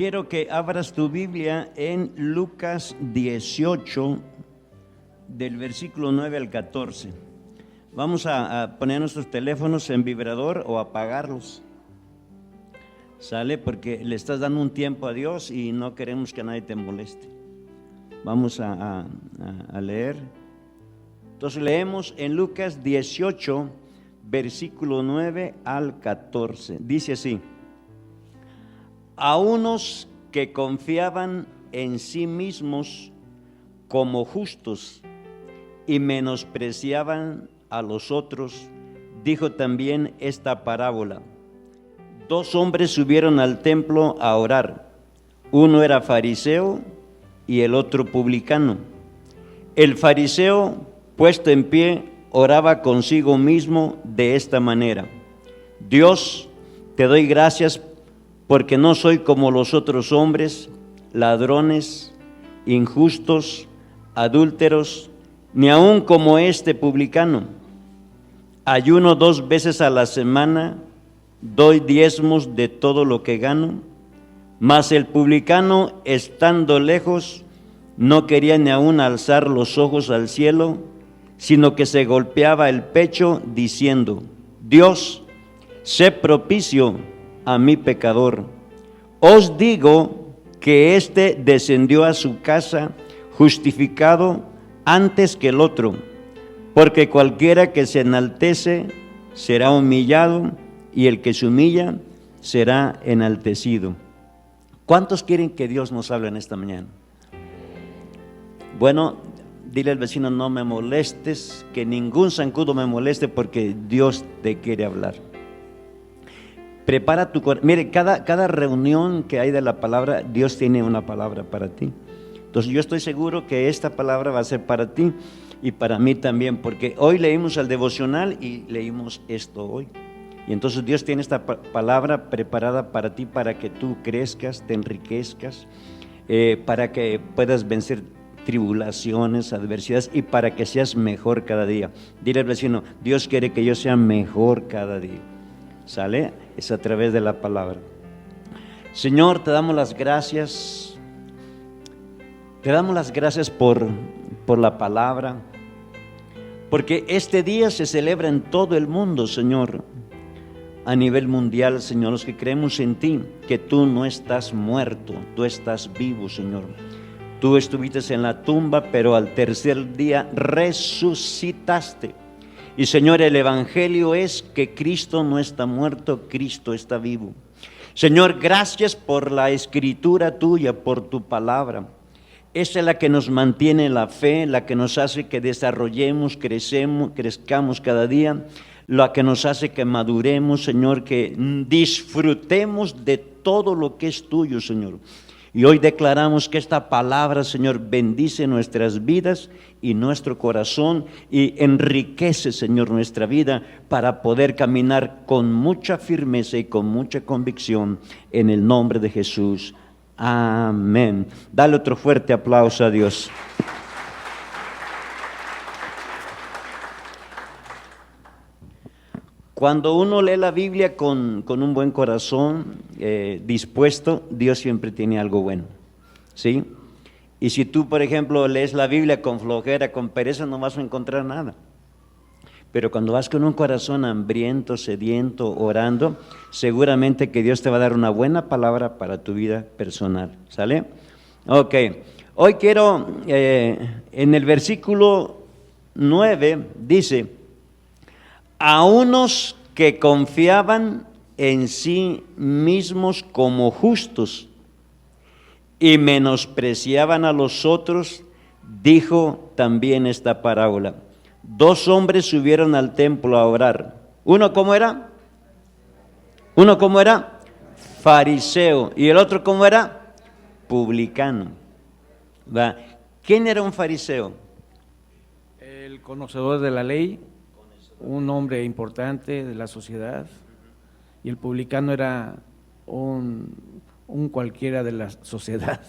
Quiero que abras tu Biblia en Lucas 18, del versículo 9 al 14. Vamos a poner nuestros teléfonos en vibrador o apagarlos. ¿Sale? Porque le estás dando un tiempo a Dios y no queremos que nadie te moleste. Vamos a leer. Entonces leemos en Lucas 18, versículo 9 al 14. Dice así: a unos que confiaban en sí mismos como justos y menospreciaban a los otros, dijo también esta parábola. Dos hombres subieron al templo a orar. Uno era fariseo y el otro publicano. El fariseo, puesto en pie, oraba consigo mismo de esta manera: Dios, te doy gracias porque no soy como los otros hombres, ladrones, injustos, adúlteros, ni aun como este publicano. Ayuno 2 veces a la semana, doy diezmos de todo lo que gano. Mas el publicano, estando lejos, no quería ni aun alzar los ojos al cielo, sino que se golpeaba el pecho diciendo: Dios, sé propicio a mi pecador. Os digo que éste descendió a su casa justificado antes que el otro, porque cualquiera que se enaltece será humillado, y el que se humilla será enaltecido. ¿Cuántos quieren que Dios nos hable en esta mañana? Bueno, dile al vecino: no me molestes, que ningún zancudo me moleste, porque Dios te quiere hablar. Prepara tu corazón. Mire, cada reunión que hay de la palabra, Dios tiene una palabra para ti. Entonces yo estoy seguro que esta palabra va a ser para ti y para mí también, porque hoy leímos el devocional y leímos esto hoy. Y entonces Dios tiene esta palabra preparada para ti, para que tú crezcas, te enriquezcas, para que puedas vencer tribulaciones, adversidades, y para que seas mejor cada día. Dile al vecino: Dios quiere que yo sea mejor cada día. ¿Sale? Es a través de la palabra. Señor, te damos las gracias. Te damos las gracias por la palabra, porque este día se celebra en todo el mundo, Señor, a nivel mundial, Señor, los que creemos en ti, que tú no estás muerto, tú estás vivo, Señor. Tú estuviste en la tumba, pero al tercer día resucitaste. Y Señor, el evangelio es que Cristo no está muerto, Cristo está vivo. Señor, gracias por la escritura tuya, por tu palabra. Esa es la que nos mantiene la fe, la que nos hace que desarrollemos, crezcamos cada día, la que nos hace que maduremos, Señor, que disfrutemos de todo lo que es tuyo, Señor. Y hoy declaramos que esta palabra, Señor, bendice nuestras vidas y nuestro corazón, y enriquece, Señor, nuestra vida para poder caminar con mucha firmeza y con mucha convicción en el nombre de Jesús. Amén. Dale otro fuerte aplauso a Dios. Cuando uno lee la Biblia con un buen corazón dispuesto, Dios siempre tiene algo bueno, ¿sí? Y si tú, por ejemplo, lees la Biblia con flojera, con pereza, no vas a encontrar nada. Pero cuando vas con un corazón hambriento, sediento, orando, seguramente que Dios te va a dar una buena palabra para tu vida personal, ¿sale? Ok, hoy quiero, en el versículo 9 dice: a unos que confiaban en sí mismos como justos y menospreciaban a los otros, dijo también esta parábola. Dos hombres subieron al templo a orar. ¿Uno cómo era? ¿Uno cómo era? Fariseo. ¿Y el otro cómo era? Publicano. ¿Va? ¿Quién era un fariseo? El conocedor de la ley, un hombre importante de la sociedad, y el publicano era un cualquiera de la sociedad.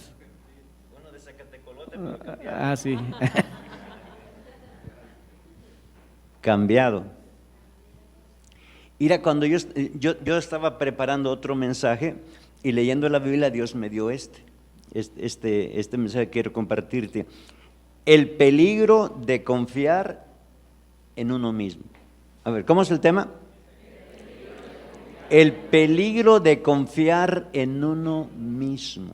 Uno de Zacatecolote. Sí. Cambiado. Mira, cuando yo estaba preparando otro mensaje, y leyendo la Biblia Dios me dio este mensaje que quiero compartirte. El peligro de confiar en uno mismo. A ver, ¿cómo es el tema? El peligro de confiar en uno mismo.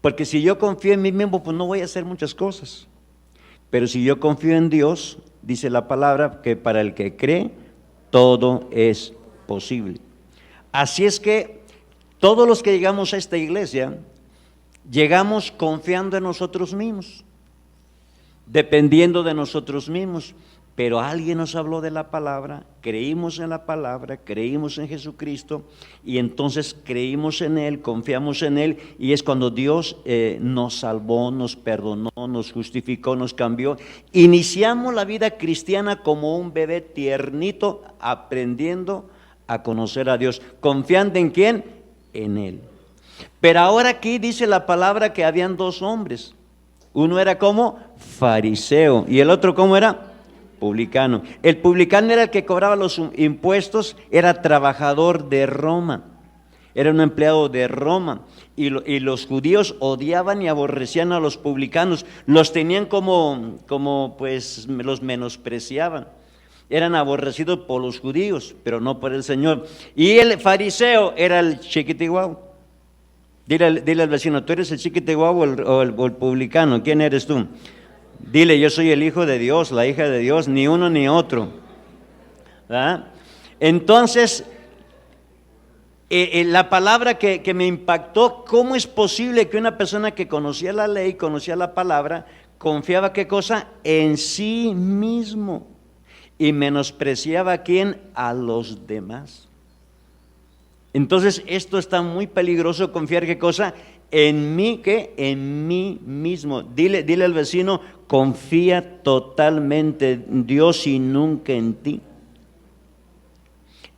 Porque si yo confío en mí mismo, pues no voy a hacer muchas cosas. Pero si yo confío en Dios, dice la palabra que para el que cree, todo es posible. Así es que todos los que llegamos a esta iglesia, llegamos confiando en nosotros mismos, dependiendo de nosotros mismos. Pero alguien nos habló de la palabra, creímos en la palabra, creímos en Jesucristo y entonces creímos en Él, confiamos en Él y es cuando Dios nos salvó, nos perdonó, nos justificó, nos cambió. Iniciamos la vida cristiana como un bebé tiernito aprendiendo a conocer a Dios. ¿Confiando en quién? En Él. Pero ahora aquí dice la palabra que habían dos hombres. Uno era como fariseo y el otro ¿cómo era? Publicano. El publicano era el que cobraba los impuestos, era trabajador de Roma, era un empleado de Roma y los judíos odiaban y aborrecían a los publicanos, los tenían como pues los menospreciaban, eran aborrecidos por los judíos, pero no por el Señor. Y el fariseo era el chiquitiguau. Dile al vecino, ¿tú eres el chiquitiguau o el publicano? ¿Quién eres tú? Dile, yo soy el hijo de Dios, la hija de Dios, ni uno ni otro. ¿Verdad? Entonces, la palabra que me impactó, ¿cómo es posible que una persona que conocía la ley, conocía la palabra, confiaba qué cosa? En sí mismo y menospreciaba a quién? A los demás. Entonces, esto está muy peligroso, confiar qué cosa? En mí, ¿qué? En mí mismo. Dile al vecino, confía totalmente en Dios y nunca en ti.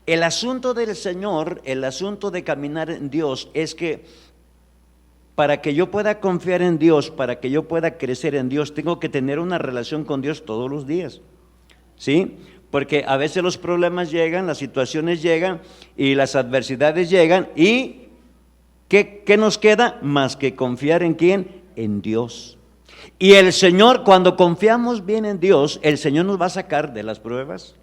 El asunto del Señor, el asunto de caminar en Dios es que para que yo pueda confiar en Dios, para que yo pueda crecer en Dios, tengo que tener una relación con Dios todos los días. ¿Sí? Porque a veces los problemas llegan, las situaciones llegan y las adversidades llegan y ¿qué nos queda? Más que confiar en quién, en Dios. Y el Señor, cuando confiamos bien en Dios, el Señor nos va a sacar de las pruebas,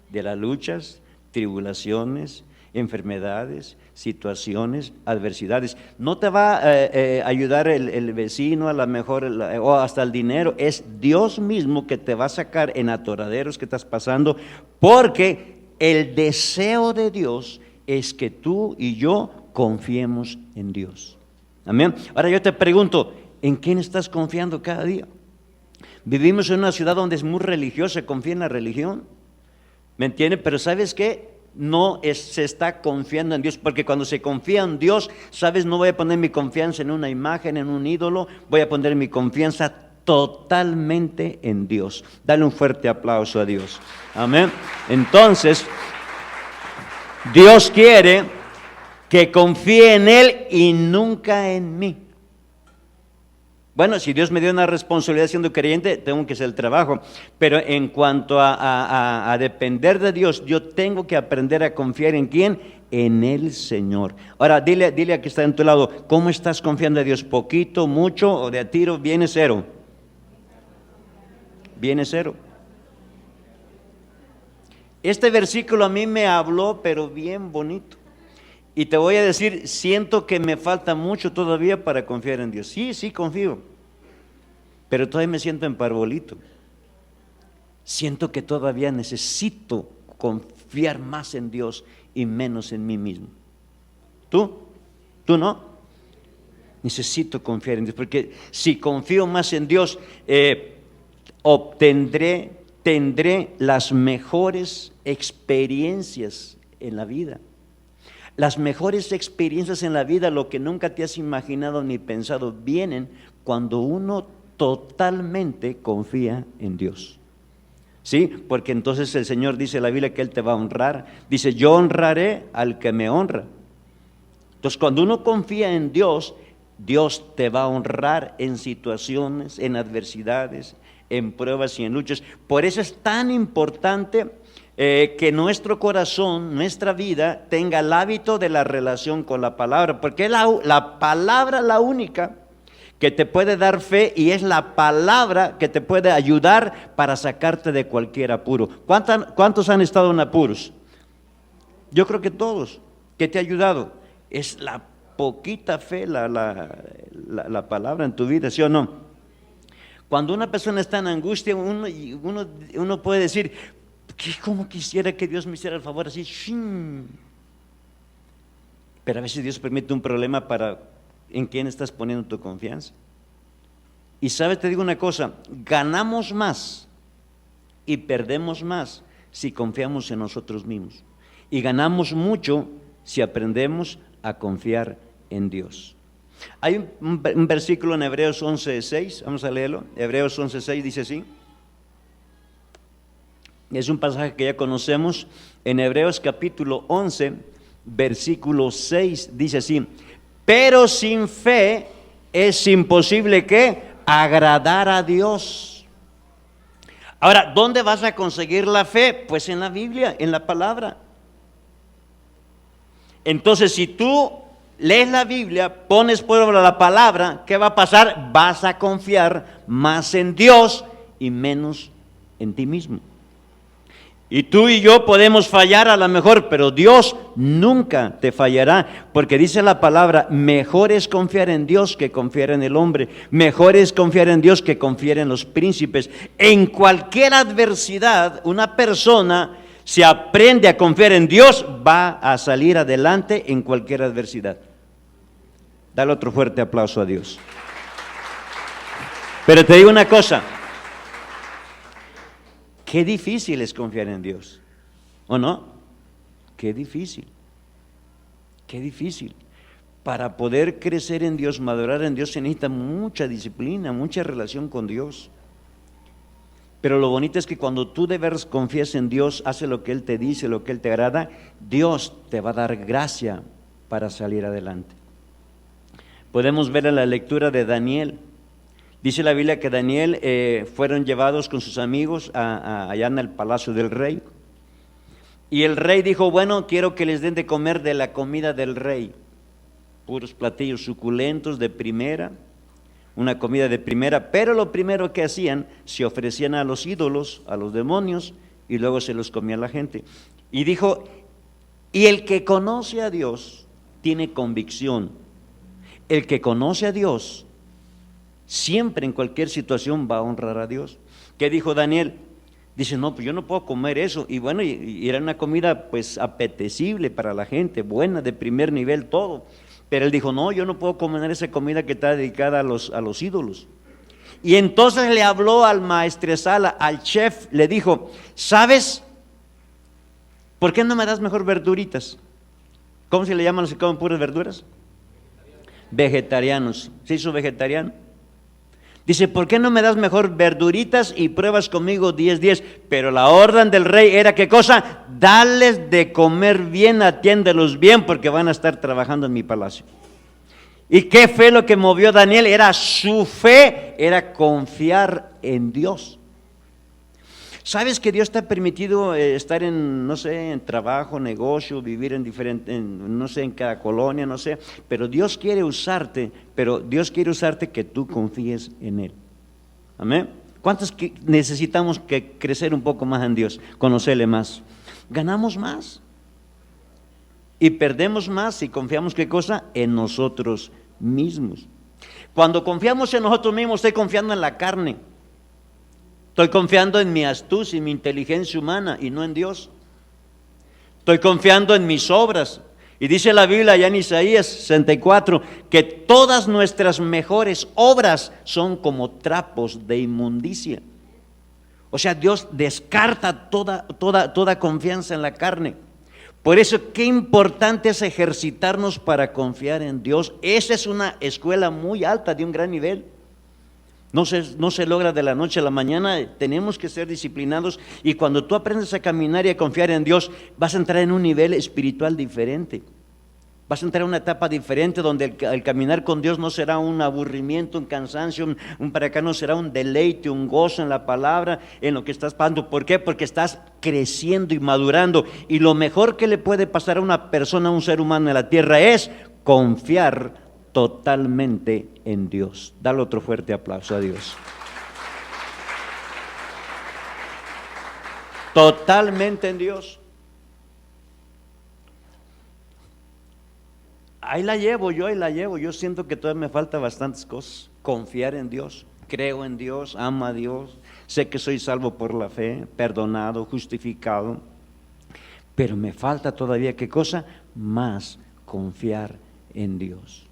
de las luchas, tribulaciones, enfermedades, situaciones, adversidades. No te va a ayudar el vecino, a lo mejor, o hasta el dinero. Es Dios mismo que te va a sacar en atoraderos que estás pasando, porque el deseo de Dios es que tú y yo confiemos en Dios. Amén. Ahora yo te pregunto, ¿en quién estás confiando cada día? Vivimos en una ciudad donde es muy religiosa, se confía en la religión. ¿Me entiendes? Pero ¿sabes qué? Se está confiando en Dios, porque cuando se confía en Dios, ¿sabes? No voy a poner mi confianza en una imagen, en un ídolo, voy a poner mi confianza totalmente en Dios. Dale un fuerte aplauso a Dios. Amén. Entonces, Dios quiere que confíe en Él y nunca en mí. Bueno, si Dios me dio una responsabilidad siendo creyente, tengo que hacer el trabajo. Pero en cuanto a depender de Dios, yo tengo que aprender a confiar en ¿quién? En el Señor. Ahora, dile a que está en tu lado, ¿cómo estás confiando en Dios? ¿Poquito, mucho o de a tiro? ¿Viene cero? Viene cero. Este versículo a mí me habló, pero bien bonito. Y te voy a decir, siento que me falta mucho todavía para confiar en Dios. Sí, confío, pero todavía me siento en parbolito. Siento que todavía necesito confiar más en Dios y menos en mí mismo. ¿Tú no? Necesito confiar en Dios, porque si confío más en Dios, tendré las mejores experiencias en la vida. Las mejores experiencias en la vida, lo que nunca te has imaginado ni pensado, vienen cuando uno totalmente confía en Dios. ¿Sí? Porque entonces el Señor dice en la Biblia que Él te va a honrar. Dice, yo honraré al que me honra. Entonces, cuando uno confía en Dios, Dios te va a honrar en situaciones, en adversidades, en pruebas y en luchas. Por eso es tan importante que nuestro corazón, nuestra vida, tenga el hábito de la relación con la palabra, porque es la palabra la única que te puede dar fe y es la palabra que te puede ayudar para sacarte de cualquier apuro. ¿Cuántos han estado en apuros? Yo creo que todos. ¿Qué te ha ayudado? Es la poquita fe, la palabra en tu vida, ¿sí o no? Cuando una persona está en angustia, uno puede decir, ¿cómo quisiera que Dios me hiciera el favor así? ¡Shin! Pero a veces Dios permite un problema en quién estás poniendo tu confianza. Y sabes, te digo una cosa, ganamos más y perdemos más si confiamos en nosotros mismos. Y ganamos mucho si aprendemos a confiar en Dios. Hay un versículo en Hebreos 11:6, vamos a leerlo. Hebreos 11:6 dice así. Es un pasaje que ya conocemos. En Hebreos capítulo 11, versículo 6 dice así: pero sin fe es imposible que agradar a Dios. Ahora, ¿dónde vas a conseguir la fe? Pues en la Biblia, en la palabra. Entonces, si tú lees la Biblia, pones por obra la palabra, ¿qué va a pasar? Vas a confiar más en Dios y menos en ti mismo. Y tú y yo podemos fallar a lo mejor, pero Dios nunca te fallará, porque dice la palabra, mejor es confiar en Dios que confiar en el hombre, mejor es confiar en Dios que confiar en los príncipes. En cualquier adversidad, una persona, si aprende a confiar en Dios, va a salir adelante en cualquier adversidad. Dale otro fuerte aplauso a Dios. Pero te digo una cosa, qué difícil es confiar en Dios, ¿o no? Qué difícil, qué difícil. Para poder crecer en Dios, madurar en Dios, se necesita mucha disciplina, mucha relación con Dios. Pero lo bonito es que cuando tú de veras confías en Dios, hace lo que Él te dice, lo que Él te agrada, Dios te va a dar gracia para salir adelante. Podemos ver en la lectura de Daniel. Dice la Biblia que Daniel fueron llevados con sus amigos allá en el palacio del rey. Y el rey dijo, bueno, quiero que les den de comer de la comida del rey. Puros platillos suculentos de primera, una comida de primera. Pero lo primero que hacían, se ofrecían a los ídolos, a los demonios, y luego se los comía la gente. Y dijo, y el que conoce a Dios tiene convicción. El que conoce a Dios siempre en cualquier situación va a honrar a Dios. ¿Qué dijo Daniel? Dice, no, pues yo no puedo comer eso. Y bueno, y era una comida pues apetecible para la gente, buena, de primer nivel, todo. Pero él dijo, no, yo no puedo comer esa comida que está dedicada a los ídolos. Y entonces le habló al maestresala, al chef, le dijo, ¿sabes? ¿Por qué no me das mejor verduritas? ¿Cómo se le llaman los que comen puras verduras? Vegetarianos. ¿Se hizo vegetariano? Dice, ¿por qué no me das mejor verduritas y pruebas conmigo 10-10? Pero la orden del rey era, ¿qué cosa? Dales de comer bien, atiéndelos bien, porque van a estar trabajando en mi palacio. ¿Y qué fue lo que movió a Daniel? Era su fe, era confiar en Dios. ¿Sabes que Dios te ha permitido estar en, no sé, en trabajo, negocio, vivir en diferente, no sé, en cada colonia, no sé, pero Dios quiere usarte, que tú confíes en Él. Amén. ¿Cuántos necesitamos que crecer un poco más en Dios, conocerle más? Ganamos más y perdemos más si confiamos, ¿qué cosa? En nosotros mismos. Cuando confiamos en nosotros mismos, estoy confiando en la carne. Estoy confiando en mi astucia y mi inteligencia humana y no en Dios. Estoy confiando en mis obras. Y dice la Biblia allá en Isaías 64 que todas nuestras mejores obras son como trapos de inmundicia. O sea, Dios descarta toda confianza en la carne. Por eso, qué importante es ejercitarnos para confiar en Dios. Esa es una escuela muy alta, de un gran nivel. No se logra de la noche a la mañana, tenemos que ser disciplinados, y cuando tú aprendes a caminar y a confiar en Dios, vas a entrar en un nivel espiritual diferente. Vas a entrar a una etapa diferente donde el caminar con Dios no será un aburrimiento, un cansancio, un para acá, no será un deleite, un gozo en la palabra, en lo que estás pasando. ¿Por qué? Porque estás creciendo y madurando. Y lo mejor que le puede pasar a una persona, a un ser humano en la tierra es confiar totalmente en Dios. Dale otro fuerte aplauso a Dios. Totalmente en Dios. Ahí la llevo, yo siento que todavía me falta bastantes cosas. Confiar en Dios, creo en Dios, amo a Dios, sé que soy salvo por la fe, perdonado, justificado, pero me falta todavía, ¿qué cosa? Más confiar en Dios.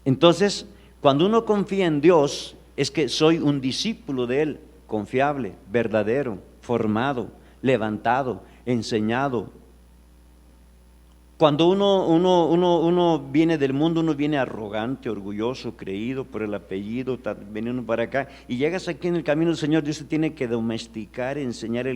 Entonces, cuando uno confía en Dios, es que soy un discípulo de Él, confiable, verdadero, formado, levantado, enseñado. Cuando uno viene del mundo, uno viene arrogante, orgulloso, creído por el apellido, viene uno para acá, y llegas aquí en el camino del Señor, Dios te tiene que domesticar, enseñar,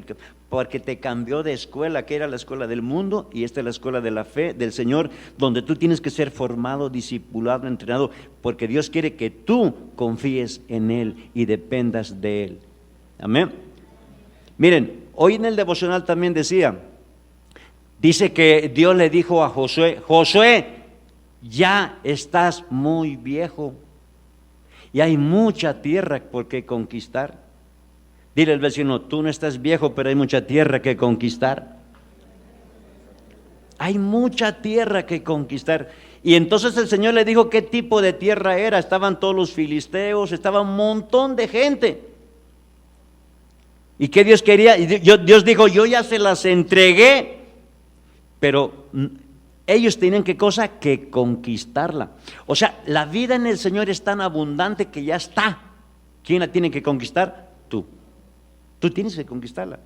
porque te cambió de escuela, que era la escuela del mundo, y esta es la escuela de la fe del Señor, donde tú tienes que ser formado, discipulado, entrenado, porque Dios quiere que tú confíes en Él y dependas de Él. Amén. Miren, hoy en el devocional también dice que Dios le dijo a Josué: Josué, ya estás muy viejo y hay mucha tierra por que conquistar. Dile al vecino: tú no estás viejo, pero hay mucha tierra que conquistar. Hay mucha tierra que conquistar. Y entonces el Señor le dijo qué tipo de tierra era. Estaban todos los filisteos, estaba un montón de gente. ¿Y qué Dios quería? Y Dios dijo: yo ya se las entregué, pero ellos tenían ¿qué cosa? Que conquistarla. O sea, la vida en el Señor es tan abundante que ya está. ¿Quién la tiene que conquistar? Tú. Tú tienes que conquistarla.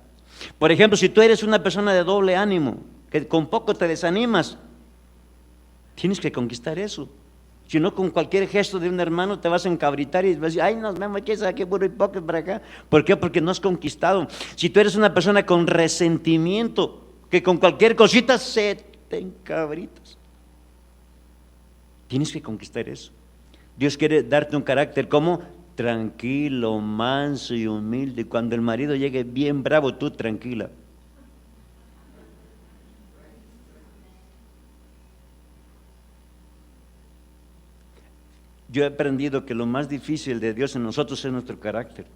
Por ejemplo, si tú eres una persona de doble ánimo, que con poco te desanimas, tienes que conquistar eso. Si no, con cualquier gesto de un hermano te vas a encabritar y vas a decir: ay, nos vemos, qué burro y poco para acá. ¿Por qué? Porque no has conquistado. Si tú eres una persona con resentimiento, que con cualquier cosita se te encabritas, tienes que conquistar eso. Dios quiere darte un carácter como tranquilo, manso y humilde. Cuando el marido llegue bien bravo, tú tranquila. Yo he aprendido que lo más difícil de Dios en nosotros es nuestro carácter,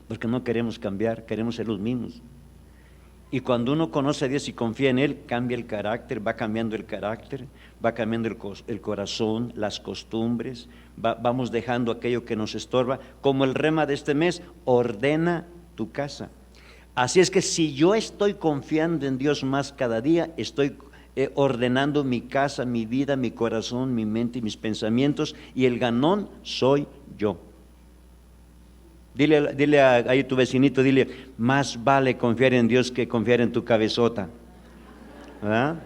porque no queremos cambiar, queremos ser los mismos. Y cuando uno conoce a Dios y confía en Él, cambia el carácter, va cambiando el carácter, va cambiando el corazón, las costumbres, vamos dejando aquello que nos estorba. Como el rema de este mes: ordena tu casa. Así es que si yo estoy confiando en Dios más cada día, estoy ordenando mi casa, mi vida, mi corazón, mi mente y mis pensamientos, y el ganón soy yo. Dile ahí a tu vecinito, dile: más vale confiar en Dios que confiar en tu cabezota. ¿Verdad?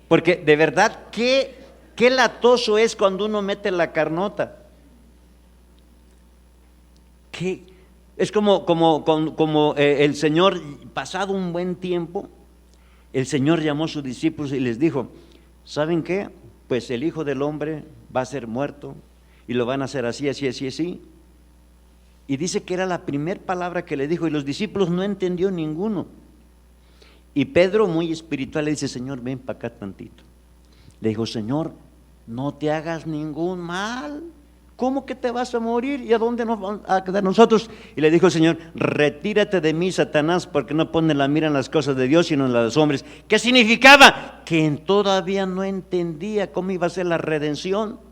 Porque de verdad, qué latoso es cuando uno mete la carnota. Es como el Señor, pasado un buen tiempo, el Señor llamó a sus discípulos y les dijo: ¿saben qué? Pues el Hijo del Hombre va a ser muerto y lo van a hacer así, así, así, así. Y dice que era la primera palabra que le dijo, y los discípulos no entendió ninguno. Y Pedro, muy espiritual, le dice: Señor, ven para acá tantito. Le dijo: Señor, no te hagas ningún mal. ¿Cómo que te vas a morir? ¿Y a dónde nos vamos a quedar nosotros? Y le dijo el Señor: retírate de mí, Satanás, porque no pones la mira en las cosas de Dios, sino en las de los hombres. ¿Qué significaba? Que todavía no entendía cómo iba a ser la redención.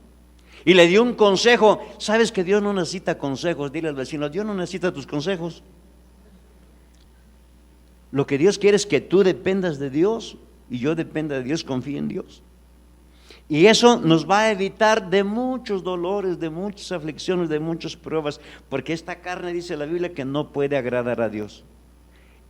Y le dio un consejo. ¿Sabes que Dios no necesita consejos? Dile al vecino: Dios no necesita tus consejos. Lo que Dios quiere es que tú dependas de Dios y yo dependa de Dios, confíe en Dios. Y eso nos va a evitar de muchos dolores, de muchas aflicciones, de muchas pruebas, porque esta carne, dice la Biblia, que no puede agradar a Dios.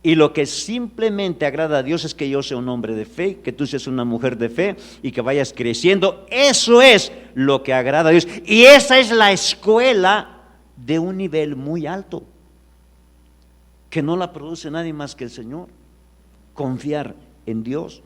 Y lo que simplemente agrada a Dios es que yo sea un hombre de fe, que tú seas una mujer de fe y que vayas creciendo. Eso es lo que agrada a Dios. Y esa es la escuela de un nivel muy alto, que no la produce nadie más que el Señor. Confiar en Dios.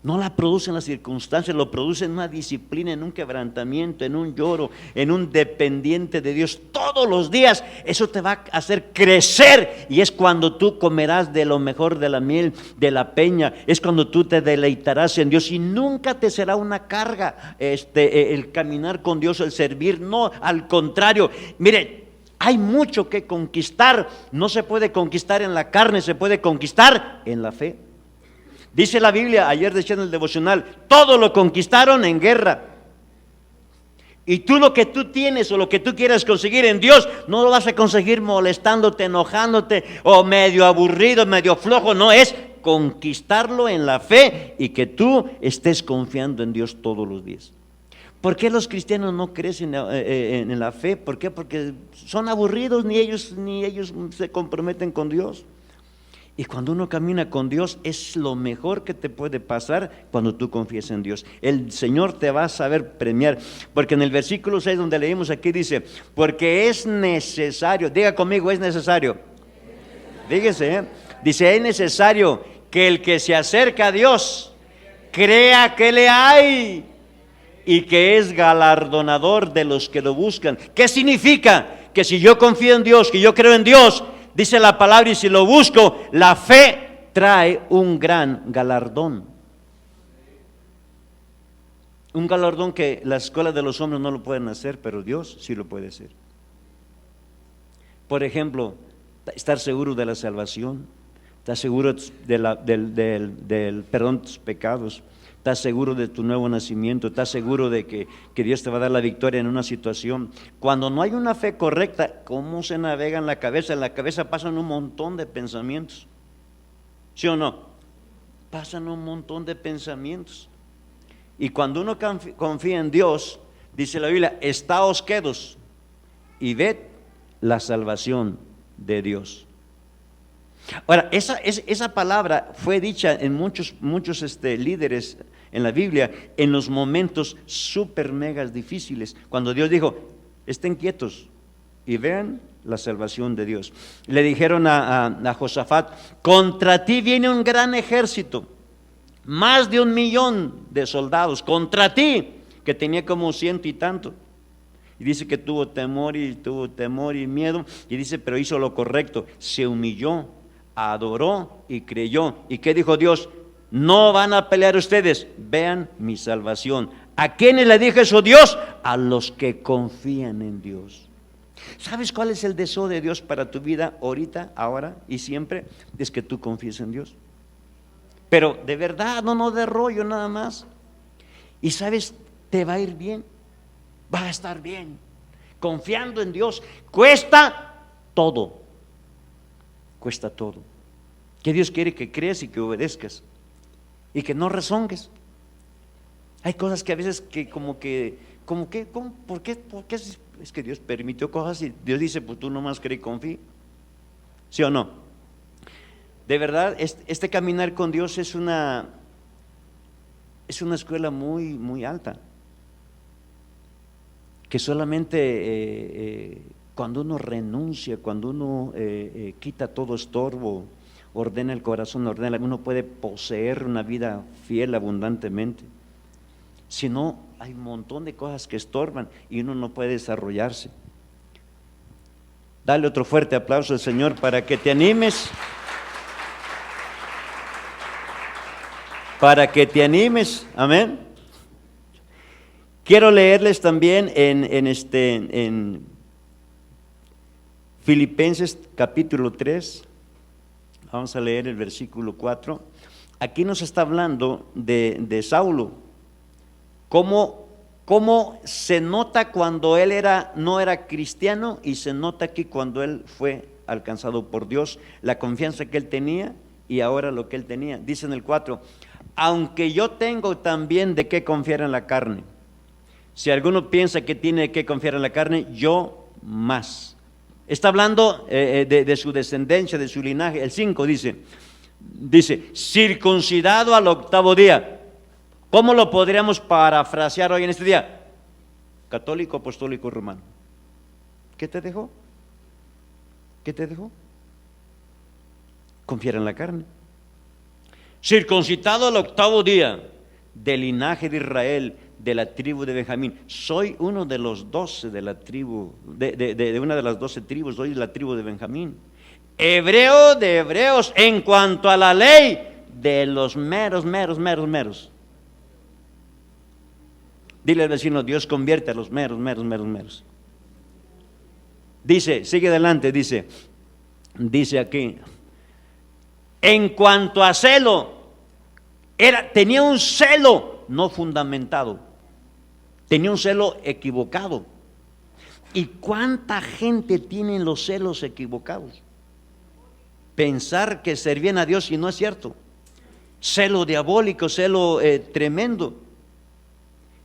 No la produce en las circunstancias, lo produce en una disciplina, en un quebrantamiento, en un lloro, en un dependiente de Dios todos los días. Eso te va a hacer crecer, y es cuando tú comerás de lo mejor de la miel, de la peña. Es cuando tú te deleitarás en Dios, y nunca te será una carga el caminar con Dios, el servir. No, al contrario. Mire, hay mucho que conquistar. No se puede conquistar en la carne, se puede conquistar en la fe. Dice la Biblia, ayer decía en el devocional, todo lo conquistaron en guerra. Y tú lo que tú tienes o lo que tú quieras conseguir en Dios, no lo vas a conseguir molestándote, enojándote o medio aburrido, medio flojo. No, es conquistarlo en la fe y que tú estés confiando en Dios todos los días. ¿Por qué los cristianos no crecen en la fe? ¿Por qué? Porque son aburridos, ni ellos se comprometen con Dios. Y cuando uno camina con Dios, es lo mejor que te puede pasar cuando tú confías en Dios. El Señor te va a saber premiar, porque en el versículo 6 donde leímos aquí dice, porque es necesario, diga conmigo, es necesario. Fíjese, dice, es necesario que el que se acerca a Dios crea que le hay y que es galardonador de los que lo buscan. ¿Qué significa? Que si yo confío en Dios, que yo creo en Dios, dice la palabra, y si lo busco, la fe trae un gran galardón. Un galardón que las escuelas de los hombres no lo pueden hacer, pero Dios sí lo puede hacer. Por ejemplo, estar seguro de la salvación, estar seguro del perdón de tus pecados, estás seguro de tu nuevo nacimiento, estás seguro de que Dios te va a dar la victoria en una situación. Cuando no hay una fe correcta, ¿cómo se navega en la cabeza? En la cabeza pasan un montón de pensamientos, ¿sí o no? Pasan un montón de pensamientos. Y cuando uno confía en Dios, dice la Biblia, estáos quedos y ved la salvación de Dios. Ahora, esa palabra fue dicha en muchos líderes en la Biblia en los momentos súper megas difíciles, cuando Dios dijo, estén quietos y vean la salvación de Dios. Le dijeron a Josafat, contra ti viene un gran ejército, más de 1,000,000 de soldados, contra ti, que tenía como 100 y tanto. Y dice que tuvo temor y miedo, y dice, pero hizo lo correcto, se humilló, adoró y creyó. ¿Y qué dijo Dios? No van a pelear ustedes, vean mi salvación. ¿A quiénes le dijo eso Dios? A los que confían en Dios. ¿Sabes cuál es el deseo de Dios para tu vida ahorita, ahora y siempre? Es que tú confíes en Dios. Pero de verdad, no de rollo nada más. Y sabes, te va a ir bien, va a estar bien. Confiando en Dios cuesta todo. Cuesta todo. Que Dios quiere que creas y que obedezcas y que no rezongues. Hay cosas que a veces ¿por qué? Es que Dios permitió cosas y Dios dice, pues tú nomás cree y confía. ¿Sí o no? De verdad, este caminar con Dios es una escuela muy, muy alta, que solamente cuando uno renuncia, cuando uno quita todo estorbo, ordena el corazón, uno puede poseer una vida fiel abundantemente. Si no, hay un montón de cosas que estorban y uno no puede desarrollarse. Dale otro fuerte aplauso al Señor para que te animes. Para que te animes, amén. Quiero leerles también en Filipenses capítulo 3, vamos a leer el versículo 4. Aquí nos está hablando de Saulo, cómo se nota cuando él no era cristiano, y se nota aquí cuando él fue alcanzado por Dios, la confianza que él tenía y ahora lo que él tenía. Dice en el 4, aunque yo tengo también de qué confiar en la carne. Si alguno piensa que tiene que confiar en la carne, yo más. Está hablando de su descendencia, de su linaje. El 5 dice, circuncidado al 8º día. ¿Cómo lo podríamos parafrasear hoy en este día? Católico, apostólico, romano. ¿Qué te dejó? ¿Qué te dejó? Confiar en la carne. circuncidado al 8º día, del linaje de Israel, de la tribu de Benjamín. Soy uno de los 12 de la tribu, de una de las 12 tribus, soy de la tribu de Benjamín. Hebreo de hebreos, en cuanto a la ley, de los meros. Dile al vecino, Dios convierte a los meros. Dice, sigue adelante, dice aquí, en cuanto a celo, tenía un celo no fundamentado, tenía un celo equivocado. ¿Y cuánta gente tiene los celos equivocados? Pensar que servían a Dios y no es cierto. Celo diabólico, celo tremendo.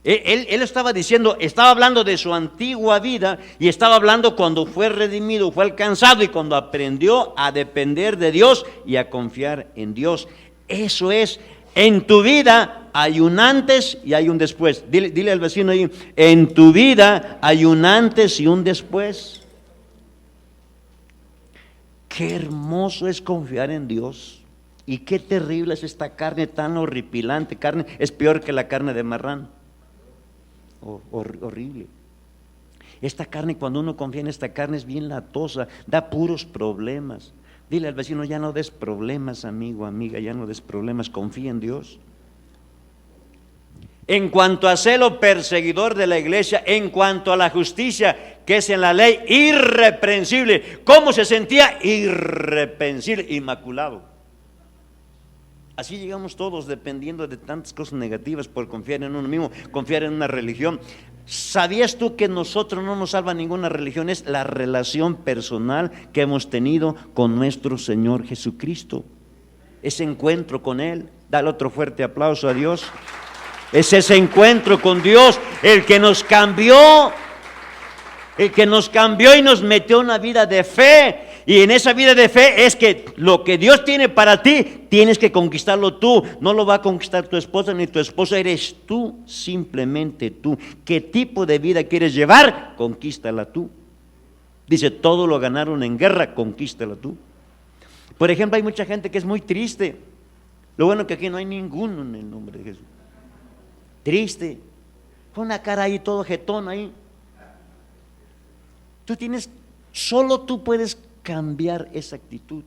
Él estaba diciendo, estaba hablando de su antigua vida y estaba hablando cuando fue redimido, fue alcanzado y cuando aprendió a depender de Dios y a confiar en Dios. Eso es, en tu vida hay un antes y hay un después. Dile al vecino ahí, en tu vida hay un antes y un después. Qué hermoso es confiar en Dios y qué terrible es esta carne tan horripilante. Carne es peor que la carne de marrano. Horrible. Esta carne, cuando uno confía en esta carne, es bien latosa, da puros problemas. Dile al vecino, ya no des problemas, amigo, amiga, ya no des problemas, confía en Dios. En cuanto a celo, perseguidor de la iglesia, en cuanto a la justicia que es en la ley, irreprensible. ¿Cómo se sentía? Irreprensible, inmaculado. Así llegamos todos, dependiendo de tantas cosas negativas por confiar en uno mismo, confiar en una religión. ¿Sabías tú que nosotros no nos salva ninguna religión? Es la relación personal que hemos tenido con nuestro Señor Jesucristo. Ese encuentro con Él. Dale otro fuerte aplauso a Dios. Es ese encuentro con Dios el que nos cambió. El que nos cambió y nos metió en una vida de fe. Y en esa vida de fe es que lo que Dios tiene para ti, tienes que conquistarlo tú. No lo va a conquistar tu esposa ni tu esposa, eres tú, simplemente tú. ¿Qué tipo de vida quieres llevar? Conquístala tú. Dice, todo lo ganaron en guerra, conquístala tú. Por ejemplo, hay mucha gente que es muy triste. Lo bueno es que aquí no hay ninguno en el nombre de Jesús. Triste. Con una cara ahí todo jetón ahí. Solo tú puedes cambiar esa actitud.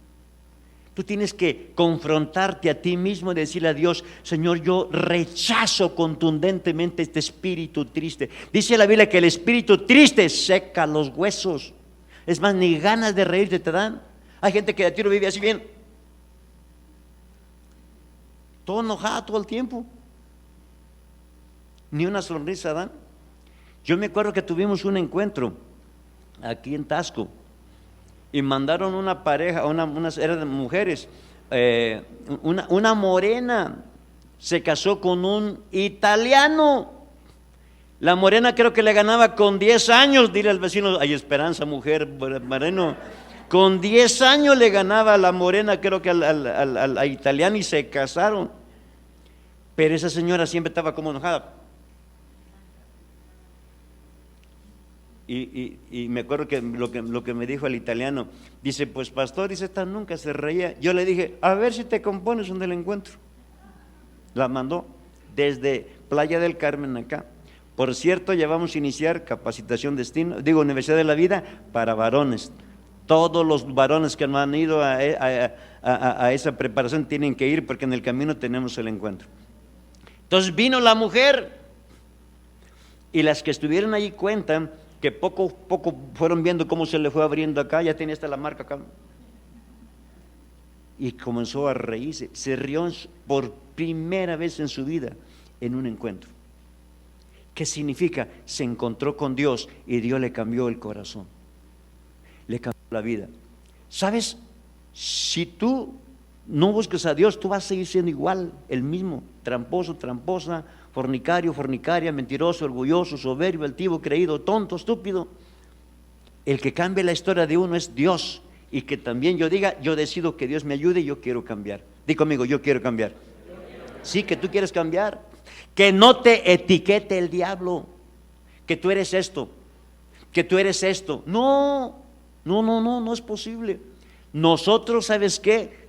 Tú tienes que confrontarte a ti mismo y decirle a Dios, Señor, yo rechazo contundentemente este espíritu triste. Dice la Biblia que el espíritu triste seca los huesos. Es más, ni ganas de reírte te dan. Hay gente que de tiro vive así bien, todo enojado todo el tiempo, ni una sonrisa dan. Yo me acuerdo que tuvimos un encuentro aquí en Tasco y mandaron una pareja, eran mujeres, una morena se casó con un italiano. La morena creo que le ganaba con 10 años, dile al vecino, hay esperanza mujer, moreno, con 10 años le ganaba a la morena creo que al italiano y se casaron. Pero esa señora siempre estaba como enojada. Y me acuerdo que lo que me dijo el italiano, dice, pues pastor, dice, esta nunca se reía. Yo le dije, a ver si te compones donde la encuentro. La mandó desde Playa del Carmen acá. Por cierto, ya vamos a iniciar capacitación Universidad de la Vida para varones. Todos los varones que no han ido a esa preparación tienen que ir porque en el camino tenemos el encuentro. Entonces vino la mujer y las que estuvieron allí cuentan que poco a poco fueron viendo cómo se le fue abriendo acá, ya tenía hasta la marca acá. Y comenzó a reírse, se rió por primera vez en su vida en un encuentro. ¿Qué significa? Se encontró con Dios y Dios le cambió el corazón, le cambió la vida. ¿Sabes? Si tú no buscas a Dios, tú vas a seguir siendo igual, el mismo, tramposo, tramposa, fornicario, fornicaria, mentiroso, orgulloso, soberbio, altivo, creído, tonto, estúpido. El que cambia la historia de uno es Dios, y que también yo diga, yo decido que Dios me ayude y yo quiero cambiar. Di conmigo, yo quiero cambiar. Sí, que tú quieres cambiar. Que no te etiquete el diablo, que tú eres esto, que tú eres esto. No es posible. Nosotros, ¿sabes qué?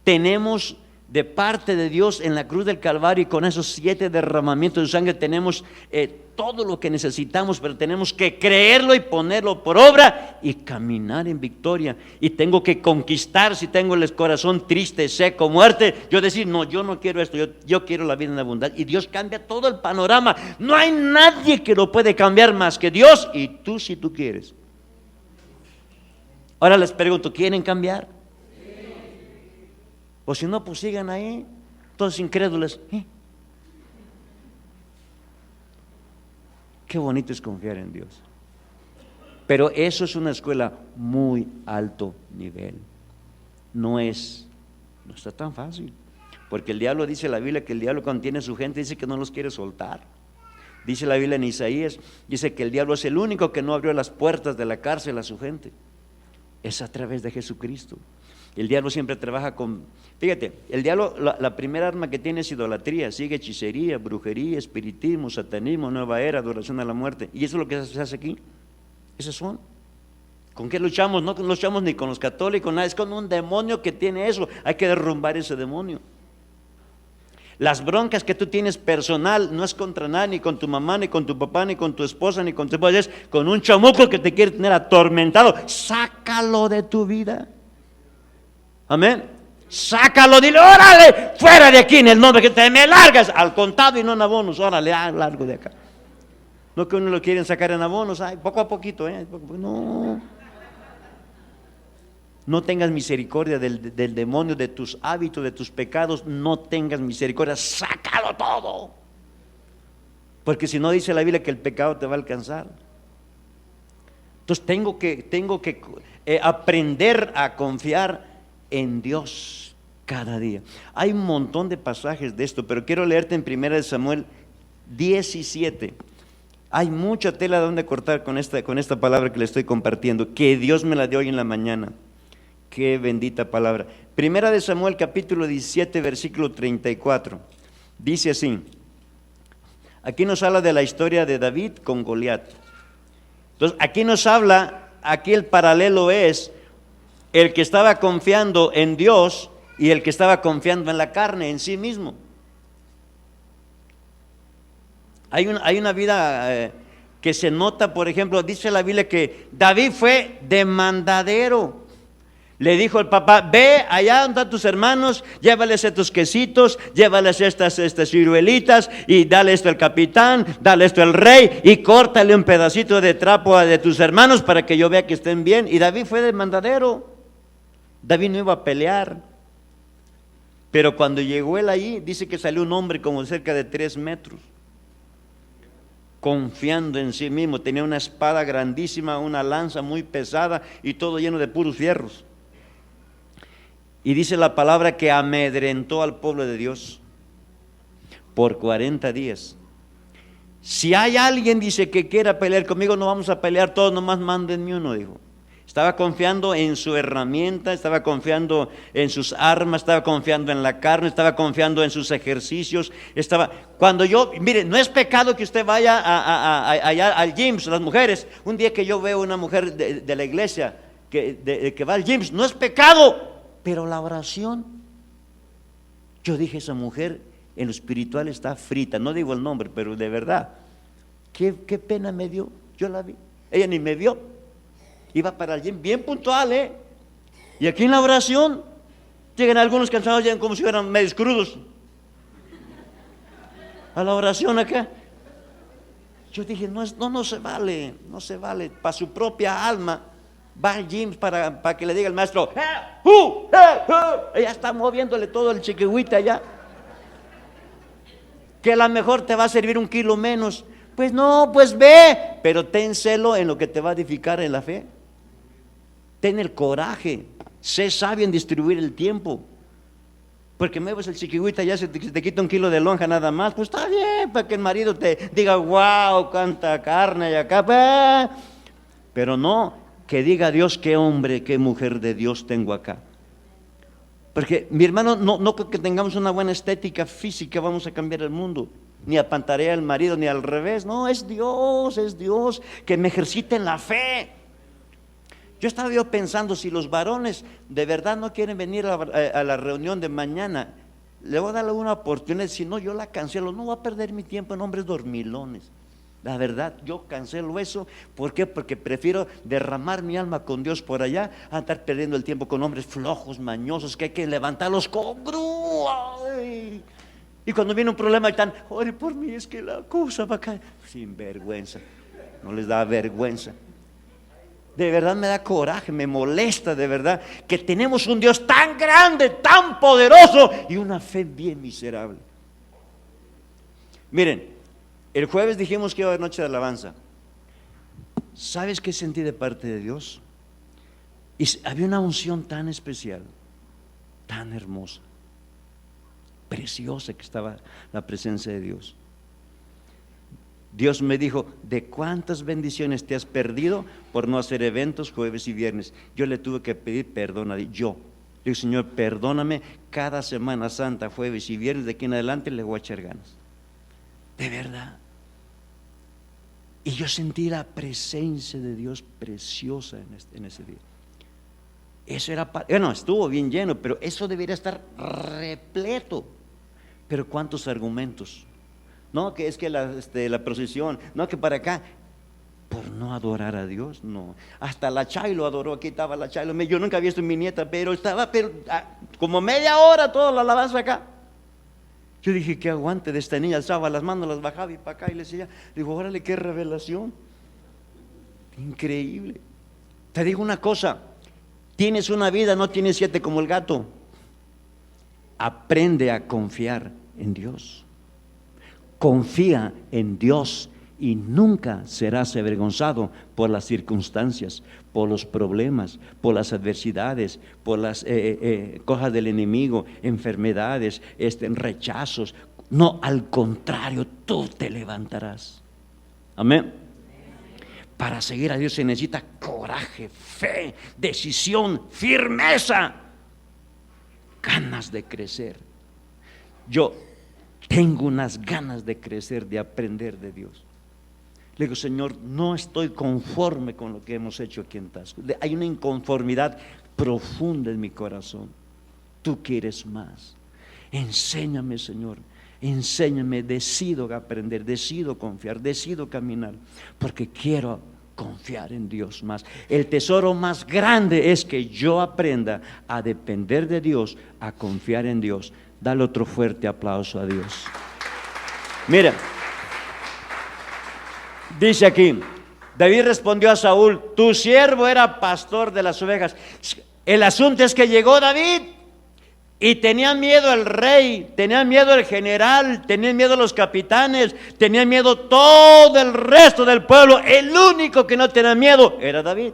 Tenemos de parte de Dios en la cruz del Calvario, y con esos 7 derramamientos de sangre tenemos todo lo que necesitamos, pero tenemos que creerlo y ponerlo por obra y caminar en victoria. Y tengo que conquistar, si tengo el corazón triste, seco, muerte, yo decir, no, yo no quiero esto, yo quiero la vida en abundancia, y Dios cambia todo el panorama. No hay nadie que lo puede cambiar más que Dios, y tú si tú quieres. Ahora les pregunto, ¿quieren cambiar? O si no, pues sigan ahí, todos incrédulos. Qué bonito es confiar en Dios. Pero eso es una escuela muy alto nivel. No está tan fácil. Porque el diablo, dice la Biblia, que el diablo cuando tiene a su gente dice que no los quiere soltar. Dice la Biblia en Isaías, dice que el diablo es el único que no abrió las puertas de la cárcel a su gente. Es a través de Jesucristo. El diablo siempre trabaja con, fíjate, el diablo, la primera arma que tiene es idolatría, sigue hechicería, brujería, espiritismo, satanismo, nueva era, adoración a la muerte. Y eso es lo que se hace aquí. Esos son. ¿Con qué luchamos? No luchamos ni con los católicos, nada, es con un demonio que tiene eso. Hay que derrumbar ese demonio. Las broncas que tú tienes personal no es contra nada, ni con tu mamá, ni con tu papá, ni con tu esposa, ni con tu esposa, es con un chamuco que te quiere tener atormentado. Sácalo de tu vida. Amén. Sácalo, dile, órale, fuera de aquí en el nombre que te me largas, al contado y no en abonos, órale, largo de acá. No que uno lo quieren sacar en abonos, poco a poquito, no. No tengas misericordia del demonio, de tus hábitos, de tus pecados, no tengas misericordia, sácalo todo. Porque si no, dice la Biblia que el pecado te va a alcanzar. Entonces tengo que aprender a confiar en Dios cada día. Hay un montón de pasajes de esto, pero quiero leerte en 1 Samuel 17. Hay mucha tela de donde cortar con esta palabra que le estoy compartiendo, que Dios me la dio hoy en la mañana. Qué bendita palabra. 1 Samuel capítulo 17 versículo 34. Dice así. Aquí nos habla de la historia de David con Goliat. Entonces aquí nos habla, aquí el paralelo es el que estaba confiando en Dios y el que estaba confiando en la carne, en sí mismo. Hay una vida que se nota, por ejemplo, dice la Biblia que David fue demandadero. Le dijo el papá, ve allá donde están tus hermanos, llévales estos quesitos, llévales estas ciruelitas y dale esto al capitán, dale esto al rey y córtale un pedacito de trapo de tus hermanos para que yo vea que estén bien. Y David fue demandadero. David no iba a pelear, pero cuando llegó él ahí, dice que salió un hombre como cerca de 3 metros, confiando en sí mismo, tenía una espada grandísima, una lanza muy pesada y todo lleno de puros fierros. Y dice la palabra que amedrentó al pueblo de Dios por 40 días. Si hay alguien, dice, que quiera pelear conmigo, no vamos a pelear todos, nomás mándenme uno, dijo. Estaba confiando en su herramienta, estaba confiando en sus armas, estaba confiando en la carne, estaba confiando en sus ejercicios. Mire, no es pecado que usted vaya allá al gym, las mujeres. Un día que yo veo una mujer de la iglesia que va al gym, no es pecado, pero la oración. Yo dije, esa mujer en lo espiritual está frita, no digo el nombre, pero de verdad, qué pena me dio. Yo la vi, ella ni me vio. Iba para el gym bien puntual, y aquí en la oración llegan algunos cansados, llegan como si fueran medios crudos a la oración acá. Yo dije, no se vale, para su propia alma va al gym para que le diga el maestro, ella está moviéndole todo el chiquihuite allá, que a lo mejor te va a servir 1 kilo menos. Pues no, pues ve, pero ten celo en lo que te va a edificar en la fe. Ten el coraje, sé sabio en distribuir el tiempo. Porque me ves el chiquihuita, ya se te quita 1 kilo de lonja nada más, pues está bien, para que el marido te diga, wow, cuánta carne hay acá. Pero no, que diga Dios, qué hombre, qué mujer de Dios tengo acá. Porque mi hermano, no que tengamos una buena estética física vamos a cambiar el mundo, ni apantarear al marido, ni al revés. No, es Dios que me ejercite en la fe. Yo estaba pensando, si los varones de verdad no quieren venir a la reunión de mañana, le voy a dar una oportunidad, si no yo la cancelo, no voy a perder mi tiempo en hombres dormilones. La verdad, yo cancelo eso. ¿Por qué? Porque prefiero derramar mi alma con Dios por allá a estar perdiendo el tiempo con hombres flojos, mañosos, que hay que levantarlos con grúa. Ay. Y cuando viene un problema están, ore por mí, es que la cosa va a caer. Sin vergüenza, no les da vergüenza. De verdad me da coraje, me molesta de verdad que tenemos un Dios tan grande, tan poderoso y una fe bien miserable. Miren, el jueves dijimos que iba a haber noche de alabanza. ¿Sabes qué sentí de parte de Dios? Y había una unción tan especial, tan hermosa, preciosa, que estaba la presencia de Dios. Dios me dijo, ¿de cuántas bendiciones te has perdido por no hacer eventos jueves y viernes? Yo le tuve que pedir perdón a Dios. Yo le dije, Señor, perdóname, cada Semana Santa, jueves y viernes de aquí en adelante le voy a echar ganas. De verdad. Y yo sentí la presencia de Dios preciosa en ese día. Eso era, bueno, estuvo bien lleno, pero eso debería estar repleto. Pero ¿cuántos argumentos? No, que es que la procesión, no, que para acá, por no adorar a Dios, no. Hasta la Chailo adoró, aquí estaba la Chailo. Yo nunca había visto a mi nieta, pero estaba como media hora toda la alabanza acá. Yo dije, qué aguante de esta niña, alzaba las manos, las bajaba y para acá y le decía, digo, órale, qué revelación, increíble. Te digo una cosa, tienes una vida, no tienes 7 como el gato. Aprende a confiar en Dios. Confía en Dios y nunca serás avergonzado por las circunstancias, por los problemas, por las adversidades, por las cosas del enemigo, enfermedades, rechazos. No, al contrario, tú te levantarás. Amén. Para seguir a Dios se necesita coraje, fe, decisión, firmeza, ganas de crecer. Yo tengo unas ganas de crecer, de aprender de Dios. Le digo, Señor, no estoy conforme con lo que hemos hecho aquí en Tasco. Hay una inconformidad profunda en mi corazón. Tú quieres más. Enséñame, Señor. Enséñame, decido aprender, decido confiar, decido caminar, porque quiero confiar en Dios más. El tesoro más grande es que yo aprenda a depender de Dios, a confiar en Dios. Dale otro fuerte aplauso a Dios. Mira, dice aquí, David respondió a Saúl, tu siervo era pastor de las ovejas. El asunto es que llegó David y tenía miedo el rey, tenía miedo el general, tenía miedo los capitanes, tenía miedo todo el resto del pueblo. El único que no tenía miedo era David.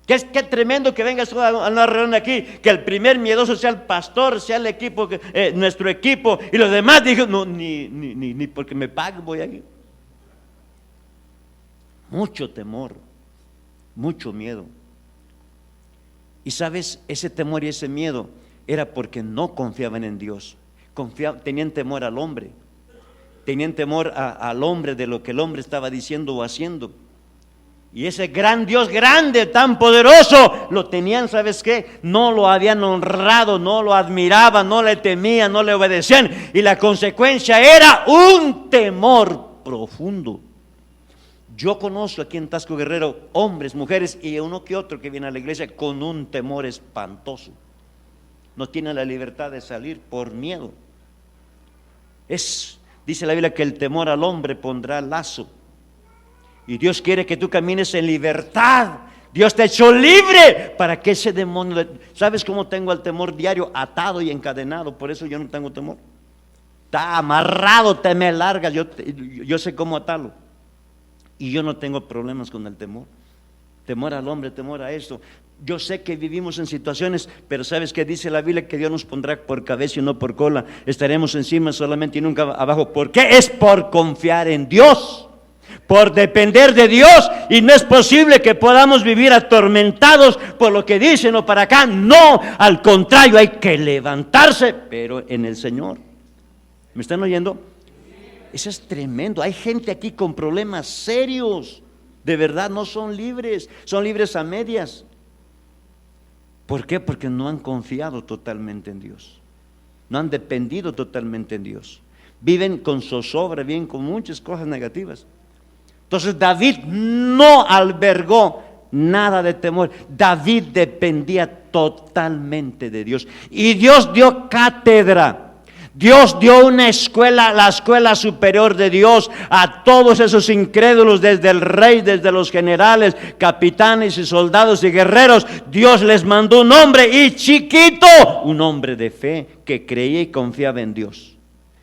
Qué tremendo que vengas a una reunión aquí, que el primer miedoso sea el pastor, sea el equipo, nuestro equipo, y los demás dijeron, no, ni porque me paguen voy aquí. Mucho temor, mucho miedo. Y sabes, ese temor y ese miedo era porque no confiaban en Dios. Tenían temor al hombre, tenían temor al hombre, de lo que el hombre estaba diciendo o haciendo. Y ese gran Dios grande, tan poderoso, lo tenían, ¿sabes qué? No lo habían honrado, no lo admiraban, no le temían, no le obedecían. Y la consecuencia era un temor profundo. Yo conozco aquí en Tasco Guerrero hombres, mujeres y uno que otro que viene a la iglesia con un temor espantoso. No tienen la libertad de salir por miedo. Dice la Biblia que el temor al hombre pondrá lazo. Y Dios quiere que tú camines en libertad. Dios te ha hecho libre para que ese demonio. ¿Sabes cómo tengo el temor diario? Atado y encadenado. Por eso yo no tengo temor. Está amarrado, te me largas. Yo sé cómo atarlo. Y yo no tengo problemas con el temor. Temor al hombre, temor a esto. Yo sé que vivimos en situaciones, pero ¿sabes qué dice la Biblia? Que Dios nos pondrá por cabeza y no por cola. Estaremos encima solamente y nunca abajo. ¿Por qué? Es por confiar en Dios, por depender de Dios. Y no es posible que podamos vivir atormentados por lo que dicen o para acá. No, al contrario, hay que levantarse, pero en el Señor. ¿Me están oyendo? Eso es tremendo. Hay gente aquí con problemas serios. De verdad no son libres, son libres a medias. ¿Por qué? Porque no han confiado totalmente en Dios. no han dependido totalmente en Dios. Viven con zozobra, viven con muchas cosas negativas. Entonces David no albergó nada de temor. David dependía totalmente de Dios. Y Dios dio cátedra. Dios dio una escuela, la escuela superior de Dios, a todos esos incrédulos, desde el rey, desde los generales, capitanes y soldados y guerreros. Dios les mandó un hombre, y chiquito, un hombre de fe que creía y confiaba en Dios.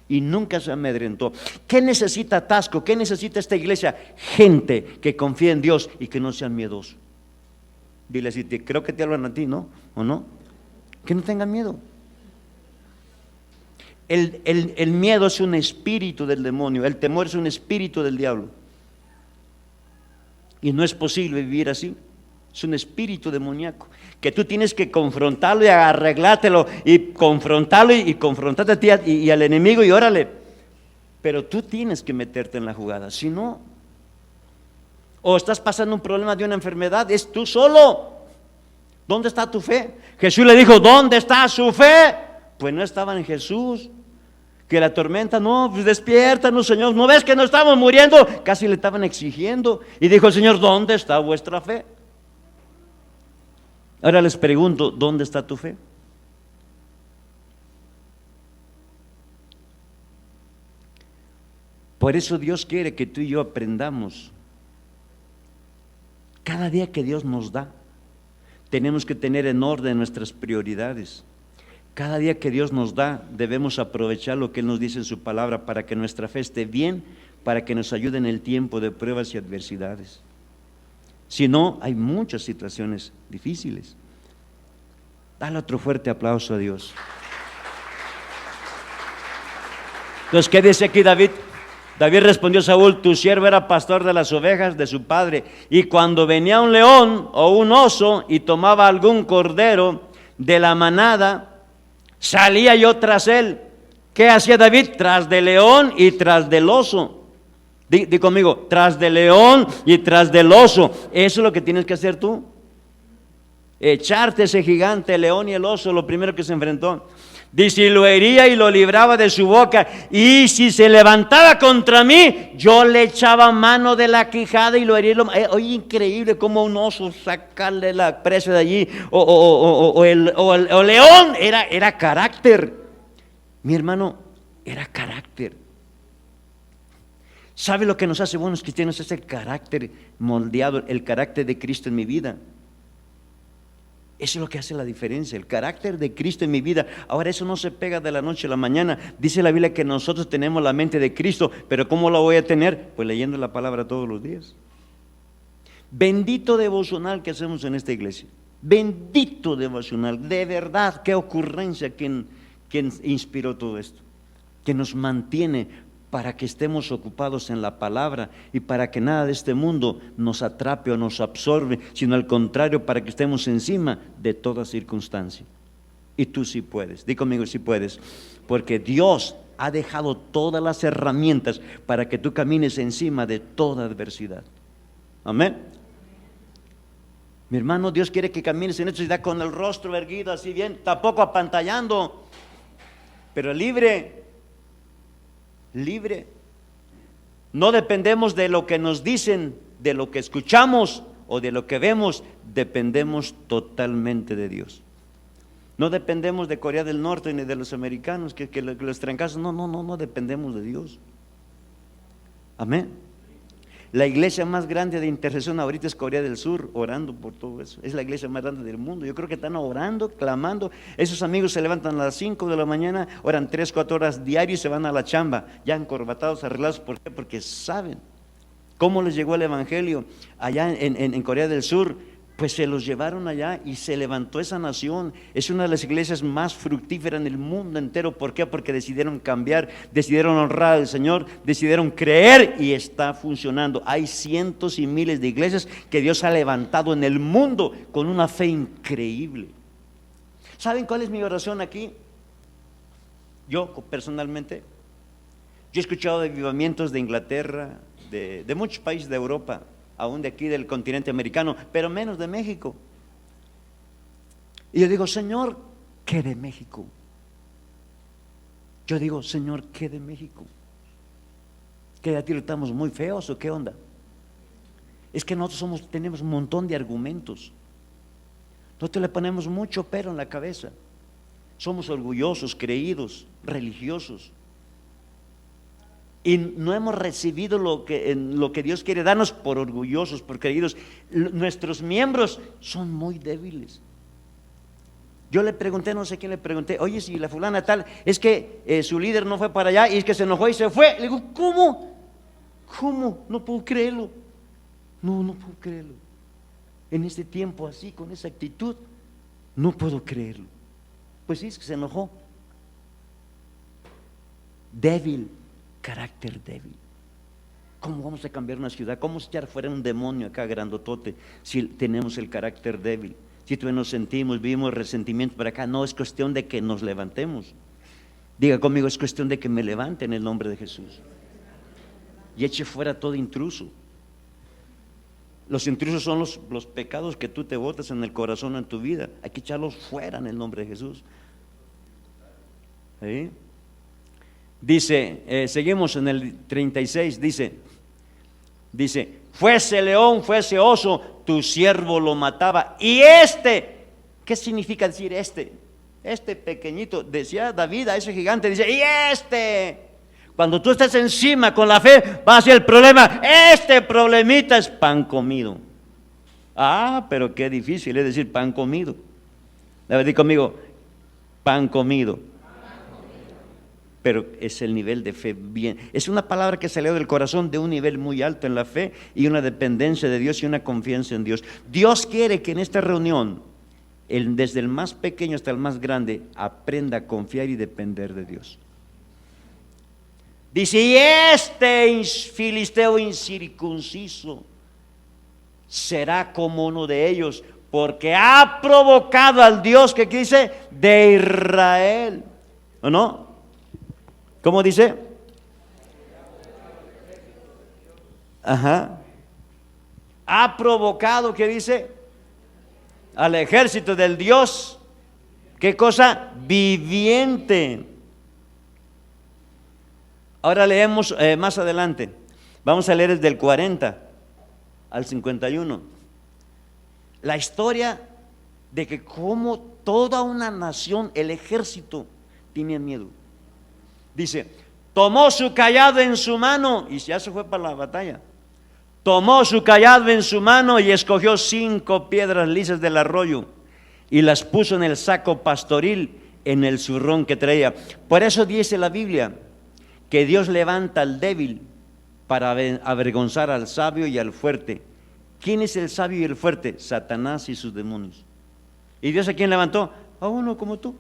Y nunca se amedrentó. ¿Qué necesita Tasco? ¿Qué necesita esta iglesia? Gente que confíe en Dios y que no sean miedosos. Dile así, creo que te hablan a ti, ¿no? ¿O no? Que no tengan miedo. El miedo es un espíritu del demonio, el temor es un espíritu del diablo. Y no es posible vivir así. Es un espíritu demoníaco que tú tienes que confrontarlo y arreglártelo y confrontarlo y confrontarte a ti y al enemigo y órale. Pero tú tienes que meterte en la jugada, si no, o estás pasando un problema de una enfermedad, es tú solo. ¿Dónde está tu fe? Jesús le dijo, ¿dónde está su fe? Pues no estaban en Jesús. Que la tormenta, no, pues despiértanos, Señor, ¿no ves que no estamos muriendo? Casi le estaban exigiendo. Y dijo el Señor, ¿dónde está vuestra fe? Ahora les pregunto, ¿dónde está tu fe? Por eso Dios quiere que tú y yo aprendamos. Cada día que Dios nos da, tenemos que tener en orden nuestras prioridades. Cada día que Dios nos da, debemos aprovechar lo que Él nos dice en su palabra para que nuestra fe esté bien, para que nos ayude en el tiempo de pruebas y adversidades. Si no, hay muchas situaciones difíciles. Dale otro fuerte aplauso a Dios. Entonces, ¿qué dice aquí David? David respondió a Saúl, tu siervo era pastor de las ovejas de su padre, y cuando venía un león o un oso y tomaba algún cordero de la manada, salía yo tras él. ¿Qué hacía David? Tras del león y tras del oso. Di conmigo, tras del león y tras del oso. Eso es lo que tienes que hacer tú. Echarte ese gigante, el león y el oso, lo primero que se enfrentó. Dice, y lo hería y lo libraba de su boca, y si se levantaba contra mí, yo le echaba mano de la quijada y lo hería. Oye, increíble cómo un oso sacarle la presa de allí, o el león, era carácter. Mi hermano, era carácter. ¿Sabe lo que nos hace buenos cristianos? Es el carácter moldeado, el carácter de Cristo en mi vida. Eso es lo que hace la diferencia, el carácter de Cristo en mi vida. Ahora, eso no se pega de la noche a la mañana. Dice la Biblia que nosotros tenemos la mente de Cristo, pero ¿cómo la voy a tener? Pues leyendo la palabra todos los días. Bendito devocional que hacemos en esta iglesia. Bendito devocional, de verdad, qué ocurrencia quien inspiró todo esto, que nos mantiene para que estemos ocupados en la palabra y para que nada de este mundo nos atrape o nos absorbe, sino al contrario, para que estemos encima de toda circunstancia. Y tú sí puedes, di conmigo, sí puedes, porque Dios ha dejado todas las herramientas para que tú camines encima de toda adversidad. Amén. Mi hermano, Dios quiere que camines en esta ciudad con el rostro erguido así bien, tampoco apantallando, pero libre. Libre. No dependemos de lo que nos dicen, de lo que escuchamos o de lo que vemos, dependemos totalmente de Dios. No dependemos de Corea del Norte ni de los americanos, que los trancazos, no dependemos de Dios. Amén. La iglesia más grande de intercesión ahorita es Corea del Sur, orando por todo eso. Es la iglesia más grande del mundo. Yo creo que están orando, clamando. Esos amigos se levantan a las 5 de la mañana, oran 3, 4 horas diarias y se van a la chamba, ya encorbatados, arreglados. ¿Por qué? Porque saben cómo les llegó el evangelio allá en Corea del Sur. Pues se los llevaron allá y se levantó esa nación. Es una de las iglesias más fructíferas en el mundo entero. ¿Por qué? Porque decidieron cambiar, decidieron honrar al Señor, decidieron creer y está funcionando. Hay cientos y miles de iglesias que Dios ha levantado en el mundo con una fe increíble. ¿Saben cuál es mi oración aquí? Yo personalmente, yo he escuchado de avivamientos de Inglaterra, de muchos países de Europa, aún de aquí del continente americano, pero menos de México. Y yo digo, Señor, ¿qué de México? Yo digo, Señor, ¿qué de México? ¿Que a ti estamos muy feos o qué onda? Es que nosotros tenemos un montón de argumentos. Nosotros le ponemos mucho pero en la cabeza. Somos orgullosos, creídos, religiosos. Y no hemos recibido lo que Dios quiere darnos por orgullosos, por creídos. Nuestros miembros son muy débiles. Yo le pregunté, no sé quién le pregunté, oye, si la fulana tal, es que su líder no fue para allá y es que se enojó y se fue. Le digo, ¿cómo? ¿Cómo? No puedo creerlo. No puedo creerlo. En este tiempo así, con esa actitud, no puedo creerlo. Pues sí, es que se enojó. Débil, carácter débil. ¿Cómo vamos a cambiar una ciudad? ¿Cómo echar fuera un demonio acá grandotote si tenemos el carácter débil? Si todavía nos sentimos, vivimos resentimiento para acá, no es cuestión de que nos levantemos. Diga conmigo, es cuestión de que me levante en el nombre de Jesús y eche fuera todo intruso. Los intrusos son los pecados que tú te botas en el corazón en tu vida. Hay que echarlos fuera en el nombre de Jesús. ¿Sí? Dice, seguimos en el 36, dice, fuese león, fuese oso, tu siervo lo mataba. Y ¿qué significa decir este? Este pequeñito, decía David a ese gigante, dice, y cuando tú estás encima con la fe, va hacia el problema, este problemita es pan comido. Pero qué difícil es decir pan comido. Di conmigo, pan comido. Pero es el nivel de fe bien. Es una palabra que salió del corazón de un nivel muy alto en la fe y una dependencia de Dios y una confianza en Dios. Dios quiere que en esta reunión, desde el más pequeño hasta el más grande, aprenda a confiar y depender de Dios. Dice, y este filisteo incircunciso será como uno de ellos, porque ha provocado al Dios que dice de Israel. ¿O no? ¿Cómo dice? Ha provocado, ¿qué dice? Al ejército del Dios, ¿qué cosa? Viviente. Ahora leemos más adelante. Vamos a leer desde el 40 al 51. La historia de que como toda una nación, el ejército, tenía miedo. Dice, tomó su cayado en su mano y ya se fue para la batalla. Tomó su cayado en su mano y escogió 5 piedras lisas del arroyo y las puso en el saco pastoril, en el zurrón que traía. Por eso dice la Biblia que Dios levanta al débil para avergonzar al sabio y al fuerte. ¿Quién es el sabio y el fuerte? Satanás y sus demonios. ¿Y Dios a quién levantó? A uno como tú.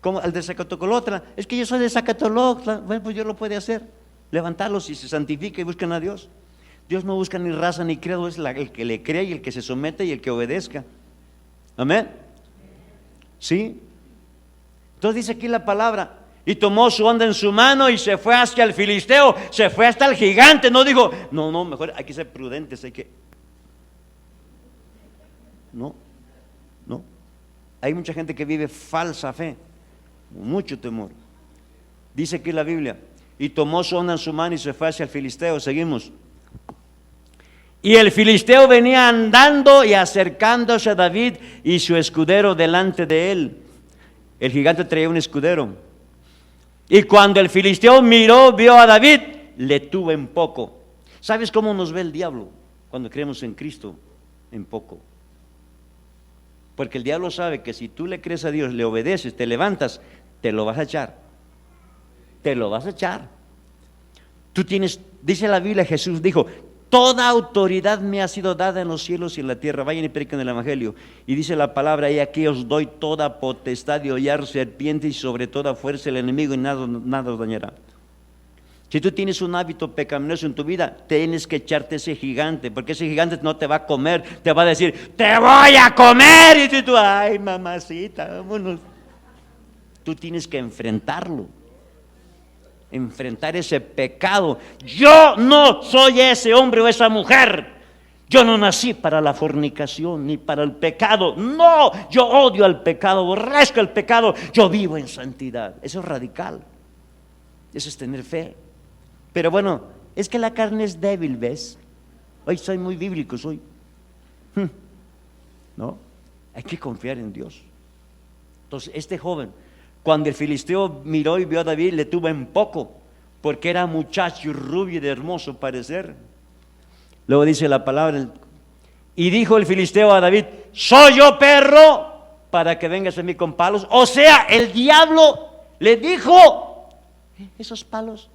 Como al de Zacatolotla. Es que yo soy de Zacatolotla. Bueno, pues Dios lo puede hacer. Levantarlos y se santifica y buscan a Dios. Dios no busca ni raza ni credo, es el que le cree y el que se somete y el que obedezca. Amén. ¿Sí? Entonces dice aquí la palabra, y tomó su onda en su mano y se fue hacia el filisteo, se fue hasta el gigante. No digo, no, mejor hay que ser prudentes, No. Hay mucha gente que vive falsa fe, mucho temor. Dice aquí la Biblia, y tomó su onda en su mano y se fue hacia el filisteo. Seguimos. Y el filisteo venía andando y acercándose a David y su escudero delante de él. El gigante traía un escudero. Y cuando el filisteo vio a David, le tuvo en poco. ¿Sabes cómo nos ve el diablo cuando creemos en Cristo? En poco. Porque el diablo sabe que si tú le crees a Dios, le obedeces, te levantas, te lo vas a echar. Te lo vas a echar. Tú tienes, dice la Biblia, Jesús dijo, toda autoridad me ha sido dada en los cielos y en la tierra. Vayan y prediquen el evangelio. Y dice la palabra, y aquí os doy toda potestad de hollar serpientes y sobre toda fuerza el enemigo, y nada os dañará. Si tú tienes un hábito pecaminoso en tu vida, tienes que echarte ese gigante, porque ese gigante no te va a comer, te va a decir, te voy a comer. Y tú, ay mamacita, vámonos. Tú tienes que enfrentarlo. Enfrentar ese pecado. Yo no soy ese hombre o esa mujer. Yo no nací para la fornicación ni para el pecado. No, yo odio al pecado, aborrezco el pecado. Yo vivo en santidad. Eso es radical. Eso es tener fe. Pero bueno, es que la carne es débil, ¿ves? Hoy soy muy bíblico, soy. No, hay que confiar en Dios. Entonces, este joven, cuando el filisteo miró y vio a David, le tuvo en poco, porque era muchacho rubio y de hermoso parecer. Luego dice la palabra, y dijo el filisteo a David: ¿soy yo perro para que vengas a mí con palos? O sea, el diablo le dijo: esos palos,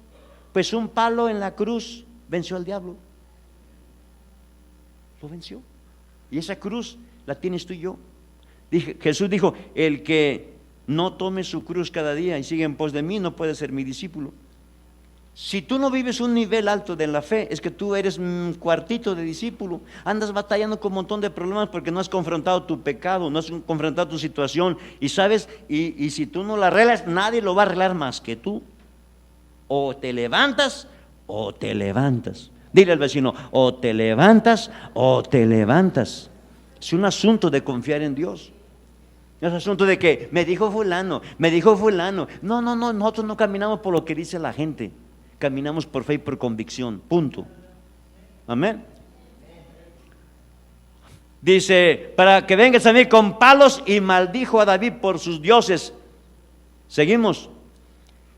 pues un palo en la cruz venció al diablo. Lo venció. Y esa cruz la tienes tú y yo. Jesús dijo: el que no tome su cruz cada día y sigue en pos de mí no puede ser mi discípulo. Si tú no vives un nivel alto de la fe, es que tú eres un cuartito de discípulo. Andas batallando con un montón de problemas porque no has confrontado tu pecado, no has confrontado tu situación. Y sabes, y si tú no la arreglas, nadie lo va a arreglar más que tú. O te levantas o te levantas. Dile al vecino: o te levantas o te levantas. Es un asunto de confiar en Dios. No es asunto de que me dijo fulano, me dijo fulano. No, nosotros no caminamos por lo que dice la gente. Caminamos por fe y por convicción, punto. Amén. Dice: para que vengas a mí con palos, y maldijo a David por sus dioses. Seguimos.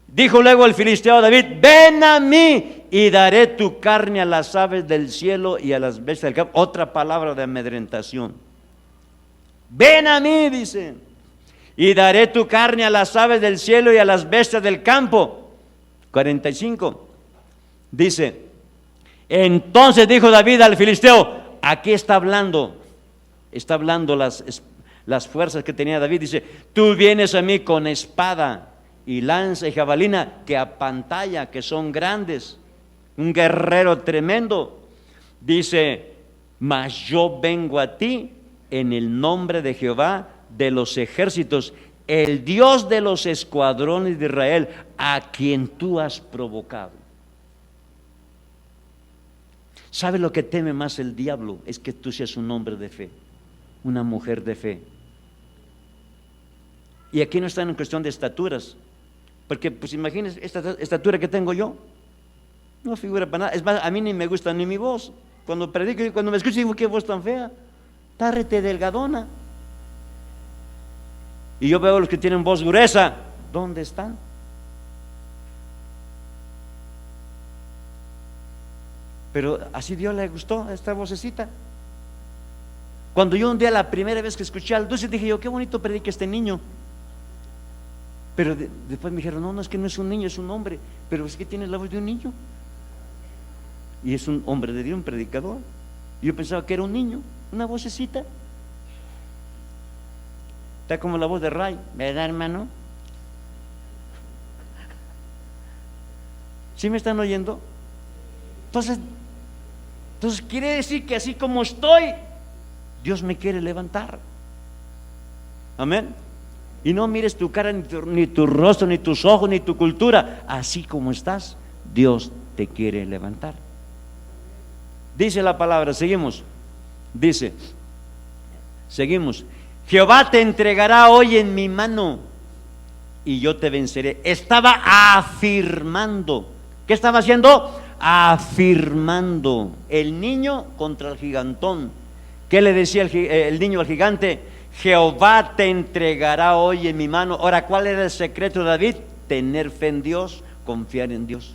Dijo luego el filisteo a David: ven a mí y daré tu carne a las aves del cielo y a las bestias del campo. Otra palabra de amedrentación. Ven a mí, dice, y daré tu carne a las aves del cielo y a las bestias del campo. 45. Dice: entonces dijo David al filisteo. Aquí está hablando las fuerzas que tenía David. Dice: tú vienes a mí con espada y lanza y jabalina, que apantalla, que son grandes, un guerrero tremendo. Dice: mas yo vengo a ti en el nombre de Jehová de los ejércitos, el Dios de los escuadrones de Israel, a quien tú has provocado. ¿Sabe lo que teme más el diablo? Es que tú seas un hombre de fe, una mujer de fe. Y aquí no están en cuestión de estaturas, porque pues imagínense esta estatura que tengo yo, no figura para nada. Es más, a mí ni me gusta ni mi voz. Cuando predico y cuando me escucho digo: qué voz tan fea, está rete delgadona. Y yo veo a los que tienen voz gruesa, ¿dónde están? Pero así Dios le gustó esta vocecita. Cuando yo un día, la primera vez que escuché al dulce, dije yo: qué bonito predica este niño. Pero después me dijeron: no, es que no es un niño, es un hombre. Pero es que tiene la voz de un niño. Y es un hombre de Dios, un predicador. Y yo pensaba que era un niño, una vocecita. Está como la voz de Ray, ¿verdad, hermano? ¿Sí me están oyendo? Entonces quiere decir que así como estoy, Dios me quiere levantar. Amén. Y no mires tu cara, ni tu rostro, ni tus ojos, ni tu cultura. Así como estás, Dios te quiere levantar. Dice la palabra, seguimos. Dice, seguimos: Jehová te entregará hoy en mi mano y yo te venceré. Estaba afirmando. ¿Qué estaba haciendo? Afirmando. El niño contra el gigantón. ¿Qué le decía el niño al gigante? Jehová te entregará hoy en mi mano. Ahora, ¿cuál era el secreto de David? Tener fe en Dios, confiar en Dios.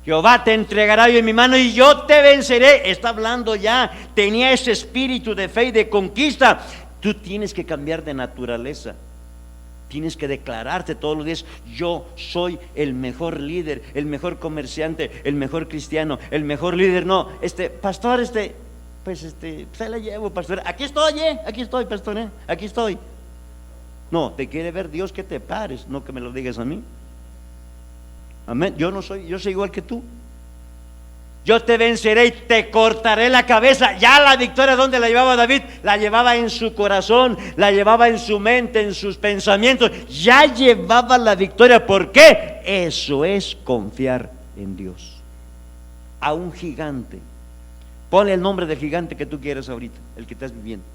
Jehová te entregará hoy en mi mano y yo te venceré. Está hablando ya, tenía ese espíritu de fe y de conquista. Tú tienes que cambiar de naturaleza. Tienes que declararte todos los días: yo soy el mejor líder, el mejor comerciante, el mejor cristiano, el mejor líder. No, pastor, pues se la llevo, pastor. Aquí estoy, pastor, aquí estoy. No, te quiere ver Dios que te pares, no que me lo digas a mí. Amén. Yo soy igual que tú. Yo te venceré y te cortaré la cabeza. Ya la victoria, ¿dónde la llevaba David? La llevaba en su corazón, la llevaba en su mente, en sus pensamientos. Ya llevaba la victoria. ¿Por qué? Eso es confiar en Dios. A un gigante. Ponle el nombre del gigante que tú quieras ahorita, el que estás viviendo.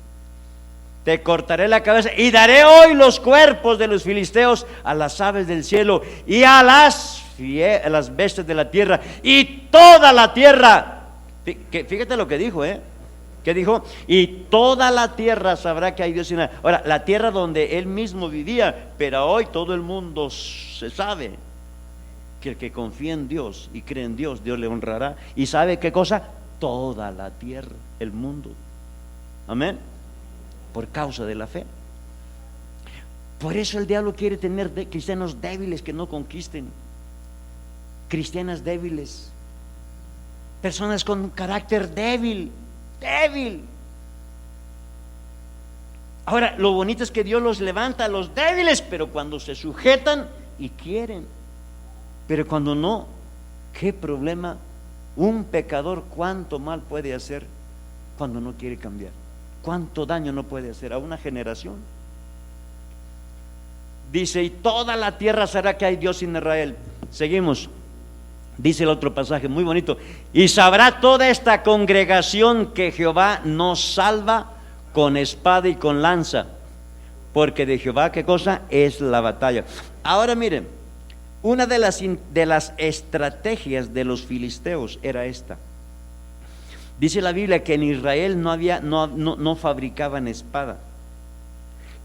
te cortaré la cabeza y daré hoy los cuerpos de los filisteos a las aves del cielo y a las bestias de la tierra y toda la tierra. Fíjate lo que dijo, ¿Qué dijo? Y toda la tierra sabrá que hay Dios en ella. Ahora, la tierra donde él mismo vivía, pero hoy todo el mundo se sabe que el que confía en Dios y cree en Dios, Dios le honrará. ¿Y sabe qué cosa? Toda la tierra, el mundo. Amén. Por causa de la fe. Por eso el diablo quiere tener cristianos débiles que no conquisten. Cristianas débiles. Personas con un carácter débil. Ahora, lo bonito es que Dios los levanta a los débiles, pero cuando se sujetan y quieren. Pero cuando no, ¿qué problema? Un pecador, ¿cuánto mal puede hacer cuando no quiere cambiar? ¿Cuánto daño no puede hacer a una generación? Dice, y toda la tierra sabrá que hay Dios en Israel. Seguimos. Dice el otro pasaje muy bonito, y sabrá toda esta congregación que Jehová nos salva con espada y con lanza, porque de Jehová, ¿qué cosa? Es la batalla. Ahora miren, una de las estrategias de los filisteos era esta. Dice la Biblia que en Israel no fabricaban espada,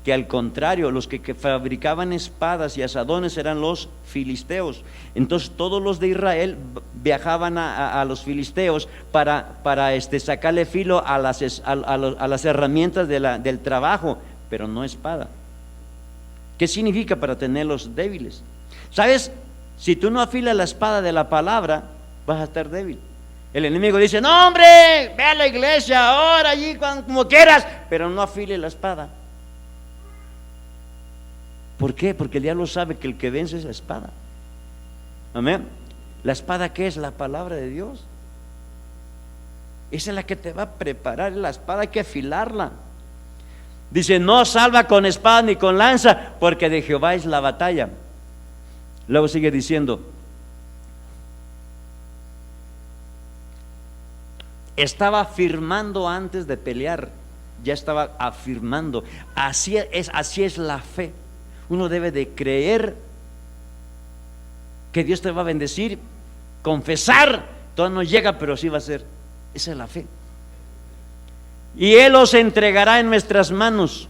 que al contrario, los que fabricaban espadas y asadones eran los filisteos. Entonces todos los de Israel viajaban a los filisteos para sacarle filo a las herramientas del trabajo, pero no espada. ¿Qué significa? Para tenerlos débiles. ¿Sabes? Si tú no afilas la espada de la palabra, vas a estar débil. El enemigo dice, no hombre, ve a la iglesia, ahora allí como quieras, pero no afile la espada. ¿Por qué? Porque el diablo sabe que el que vence es la espada. Amén. ¿La espada qué es? La palabra de Dios. Esa es la que te va a preparar. La espada hay que afilarla. Dice, no salva con espada ni con lanza, porque de Jehová es la batalla. Luego sigue diciendo, estaba afirmando antes de pelear. Ya estaba afirmando. Así es la fe. Uno debe de creer que Dios te va a bendecir, confesar, todo no llega, pero sí va a ser. Esa es la fe. Y Él os entregará en nuestras manos.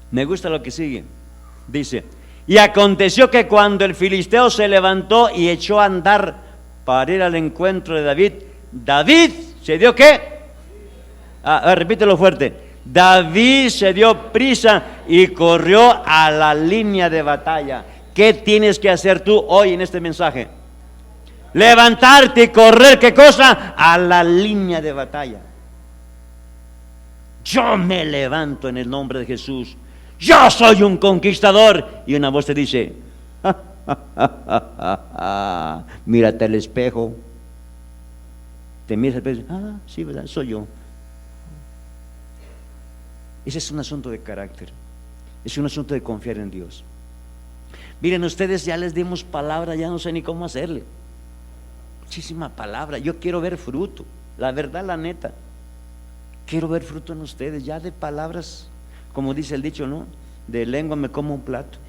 Me gusta lo que sigue. Dice, y aconteció que cuando el filisteo se levantó y echó a andar para ir al encuentro de David, David se dio ¿qué? Repítelo fuerte. David se dio prisa y corrió a la línea de batalla. ¿Qué tienes que hacer tú hoy en este mensaje? Levantarte y correr, ¿qué cosa? A la línea de batalla. Yo me levanto en el nombre de Jesús. Yo soy un conquistador. Y una voz te dice, mírate al espejo. Te miras al espejo, sí, ¿verdad? Soy yo. Ese es un asunto de carácter. Es un asunto de confiar en Dios. Miren, ustedes ya les dimos palabra, ya no sé ni cómo hacerle. Muchísima palabra. Yo quiero ver fruto. La verdad, la neta. Quiero ver fruto en ustedes. Ya de palabras, como dice el dicho, ¿no? De lengua me como un plato.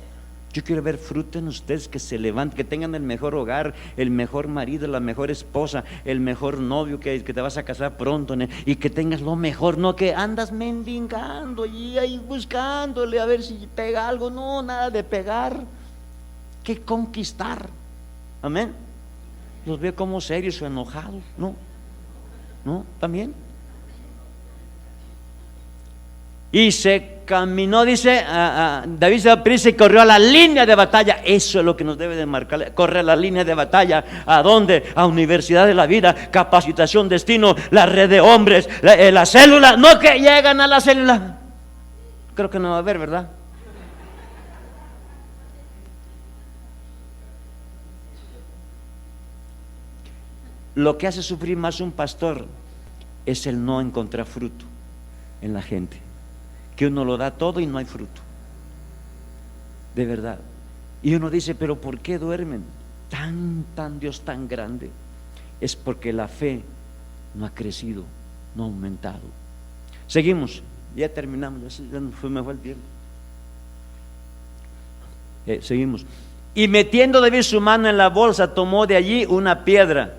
Yo quiero ver fruto en ustedes, que se levanten, que tengan el mejor hogar, el mejor marido, la mejor esposa, el mejor novio, que te vas a casar pronto, y que tengas lo mejor, no que andas mendigando y ahí buscándole a ver si pega algo. No, nada de pegar, que conquistar. Amén. Los veo como serios o enojados. No, también. Y se caminó, dice, David se dio prisa y corrió a la línea de batalla. Eso es lo que nos debe de marcar. Corre a la línea de batalla. ¿A dónde? A Universidad de la Vida, Capacitación Destino, la red de hombres, la célula. No que llegan a la célula. Creo que no va a haber, ¿verdad? Lo que hace sufrir más un pastor es el no encontrar fruto en la gente. Que uno lo da todo y no hay fruto. De verdad. Y uno dice, pero ¿por qué duermen? Tan Dios tan grande. Es porque la fe no ha crecido, no ha aumentado. Seguimos. Ya terminamos, ya me fue el tiempo. Seguimos. Y metiendo David su mano en la bolsa, tomó de allí una piedra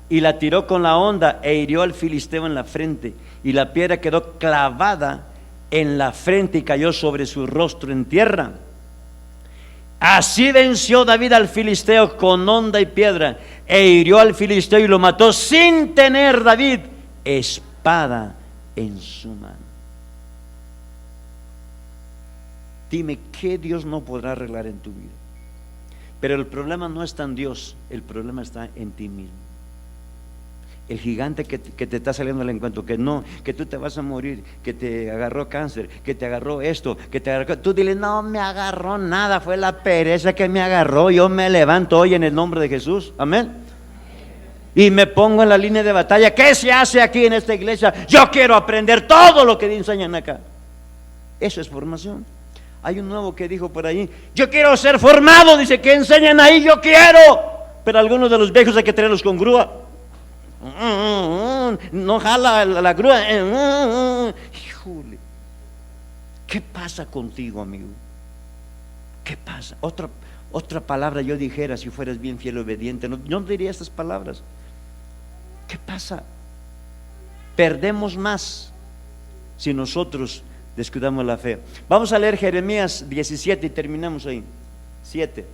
y la tiró con la honda e hirió al filisteo en la frente. Y la piedra quedó clavada en la frente y cayó sobre su rostro en tierra. Así venció David al filisteo con honda y piedra, e hirió al filisteo y lo mató sin tener David espada en su mano. Dime, ¿qué Dios no podrá arreglar en tu vida? Pero el problema no está en Dios, el problema está en ti mismo. El gigante que te está saliendo al encuentro, que no, que tú te vas a morir, que te agarró cáncer, que te agarró esto, que te agarró, tú dile, no me agarró nada, fue la pereza que me agarró, yo me levanto hoy en el nombre de Jesús, amén. Y me pongo en la línea de batalla. ¿Qué se hace aquí en esta iglesia? Yo quiero aprender todo lo que enseñan acá. Eso es formación. Hay un nuevo que dijo por ahí, yo quiero ser formado, dice, que enseñan ahí, yo quiero. Pero algunos de los viejos hay que traerlos con grúa. No jala la grúa. Híjole, ¿qué pasa contigo, amigo? ¿Qué pasa? Otra palabra yo dijera, si fueras bien fiel y obediente, no diría estas palabras. ¿Qué pasa? Perdemos más si nosotros descuidamos la fe. Vamos a leer Jeremías 17 y terminamos ahí. 7.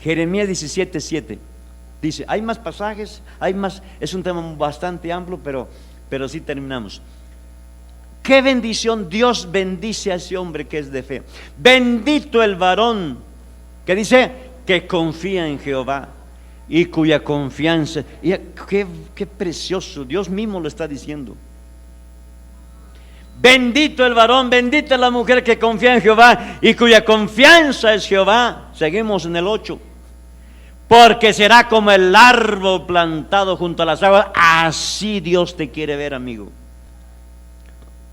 Jeremías 17, 7. Dice, hay más pasajes, hay más, es un tema bastante amplio, pero sí terminamos. Qué bendición, Dios bendice a ese hombre que es de fe. Bendito el varón que dice que confía en Jehová y cuya confianza, y qué precioso, Dios mismo lo está diciendo. Bendito el varón, bendita la mujer que confía en Jehová y cuya confianza es Jehová. Seguimos en el 8. Porque será como el árbol plantado junto a las aguas. Así Dios te quiere ver, amigo.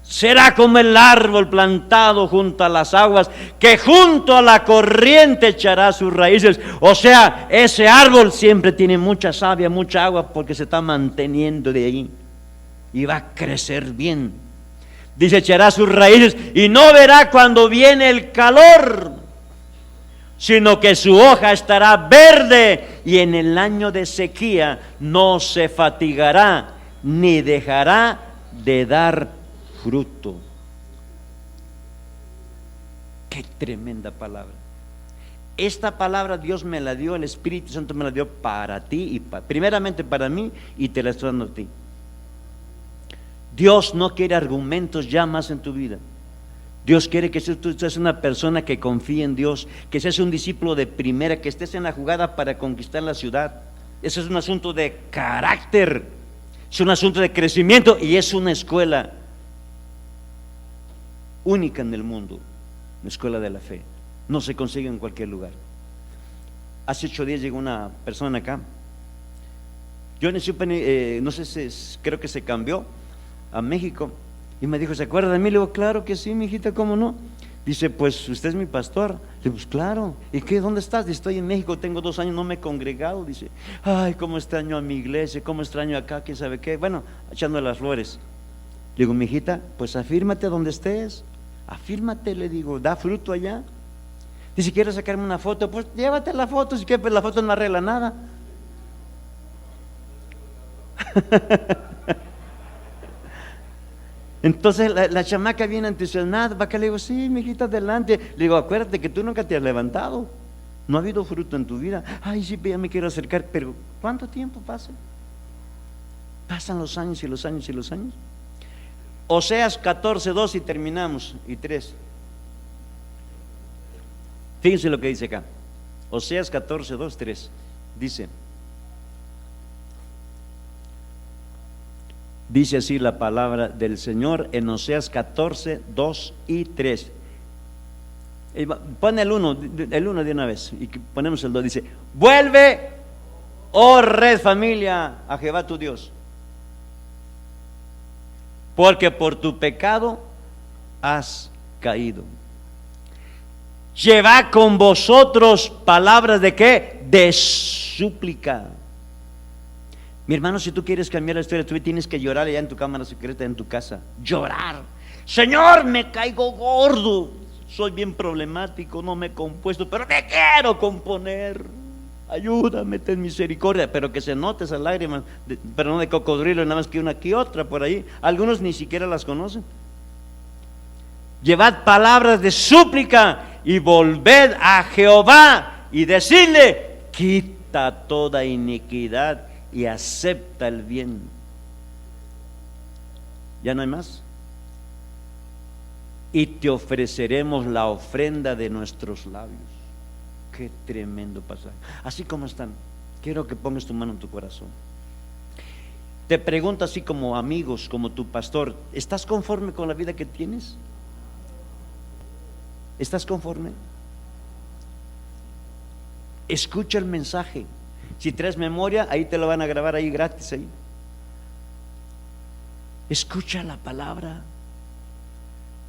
Será como el árbol plantado junto a las aguas, que junto a la corriente echará sus raíces. O sea, ese árbol siempre tiene mucha savia, mucha agua, porque se está manteniendo de ahí y va a crecer bien. Dice, echará sus raíces y no verá cuando viene el calor, sino que su hoja estará verde, y en el año de sequía no se fatigará ni dejará de dar fruto. Qué tremenda palabra. Esta palabra Dios me la dio, el Espíritu Santo me la dio para ti, y primeramente para mí, y te la estoy dando a ti. Dios no quiere argumentos ya más en tu vida. Dios quiere que tú seas una persona que confíe en Dios, que seas un discípulo de primera, que estés en la jugada para conquistar la ciudad. Eso es un asunto de carácter, es un asunto de crecimiento, y es una escuela única en el mundo, la escuela de la fe. No se consigue en cualquier lugar. Hace 8 días llegó una persona acá. Yo no sé si creo que se cambió a México, y me dijo, ¿se acuerda de mí? Le digo, claro que sí, mi hijita, ¿cómo no? Dice, pues usted es mi pastor. Le digo, pues claro. ¿Y qué? ¿Dónde estás? Dice, estoy en México, tengo 2 años, no me he congregado. Dice, ay, cómo extraño a mi iglesia, cómo extraño acá, quién sabe qué. Bueno, echando las flores. Le digo, mi hijita, pues afírmate donde estés, afírmate, le digo, da fruto allá. Dice, ¿quieres sacarme una foto? Pues llévate la foto, si quieres, pues la foto no arregla nada. Entonces la chamaca viene entusiasmada, va acá, le digo, sí, mijita, adelante. Le digo, acuérdate que tú nunca te has levantado, no ha habido fruto en tu vida. Ay, sí, ya me quiero acercar, pero ¿cuánto tiempo pasa? Pasan los años y los años y los años. Oseas 14:2 y terminamos, y 3. Fíjense lo que dice acá. Oseas 14:2, 3. Dice así la palabra del Señor en Oseas 14:2 y 3. Pon el 1 de una vez y ponemos el 2. Dice, vuelve, oh red familia, a Jehová tu Dios, porque por tu pecado has caído. Llevad con vosotros palabras de ¿qué? De súplica, Mi hermano, si tú quieres cambiar la historia, tú tienes que llorar allá en tu cámara secreta, en tu casa. Llorar. Señor, me caigo gordo. Soy bien problemático, no me he compuesto, pero te quiero componer. Ayúdame, ten misericordia. Pero que se note esas lágrimas, pero no de cocodrilo, nada más que una aquí otra por ahí. Algunos ni siquiera las conocen. Llevad palabras de súplica y volved a Jehová y decidle: quita toda iniquidad y acepta el bien. ¿Ya no hay más? Y te ofreceremos la ofrenda de nuestros labios. Qué tremendo pasaje. Así como están, quiero que pongas tu mano en tu corazón. Te pregunto así como amigos, como tu pastor: ¿estás conforme con la vida que tienes? ¿Estás conforme? Escucha el mensaje. Si traes memoria, ahí te lo van a grabar ahí gratis ahí. Escucha la palabra.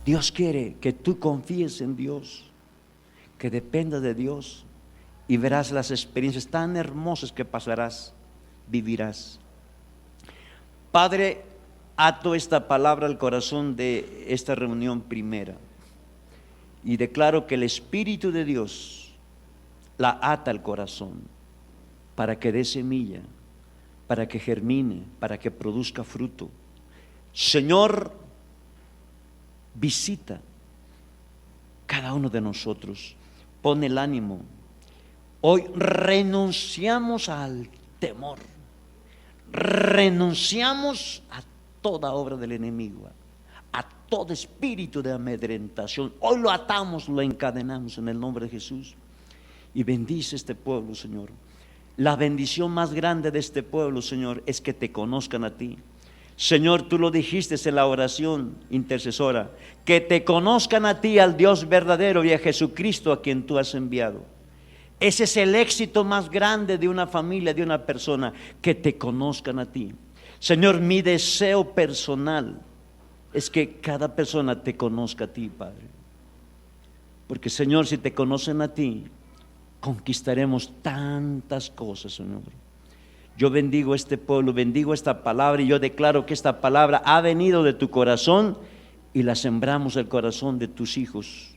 Dios quiere que tú confíes en Dios, que dependas de Dios, y verás las experiencias tan hermosas que pasarás, vivirás. Padre, ato esta palabra al corazón de esta reunión primera y declaro que el Espíritu de Dios la ata al corazón para que dé semilla, para que germine, para que produzca fruto. Señor, visita cada uno de nosotros, pon el ánimo. Hoy renunciamos al temor, renunciamos a toda obra del enemigo, a todo espíritu de amedrentación. Hoy lo atamos, lo encadenamos en el nombre de Jesús. Y bendice este pueblo, Señor. La bendición más grande de este pueblo, Señor, es que te conozcan a ti. Señor, tú lo dijiste en la oración intercesora, que te conozcan a ti, al Dios verdadero, y a Jesucristo a quien tú has enviado. Ese es el éxito más grande de una familia, de una persona, que te conozcan a ti. Señor, mi deseo personal es que cada persona te conozca a ti, Padre. Porque, Señor, si te conocen a ti, conquistaremos tantas cosas, Señor. Yo bendigo este pueblo, bendigo esta palabra, y yo declaro que esta palabra ha venido de tu corazón y la sembramos en el corazón de tus hijos.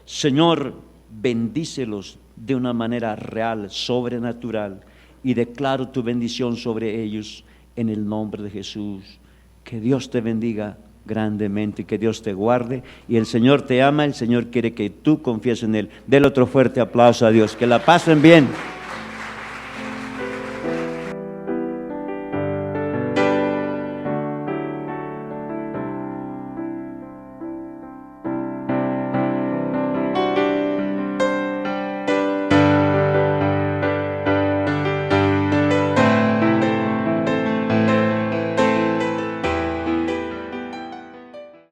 Señor, bendícelos de una manera real, sobrenatural, y declaro tu bendición sobre ellos en el nombre de Jesús. Que Dios te bendiga grandemente, que Dios te guarde, y el Señor te ama, el Señor quiere que tú confíes en Él. Dele otro fuerte aplauso a Dios. Que la pasen bien.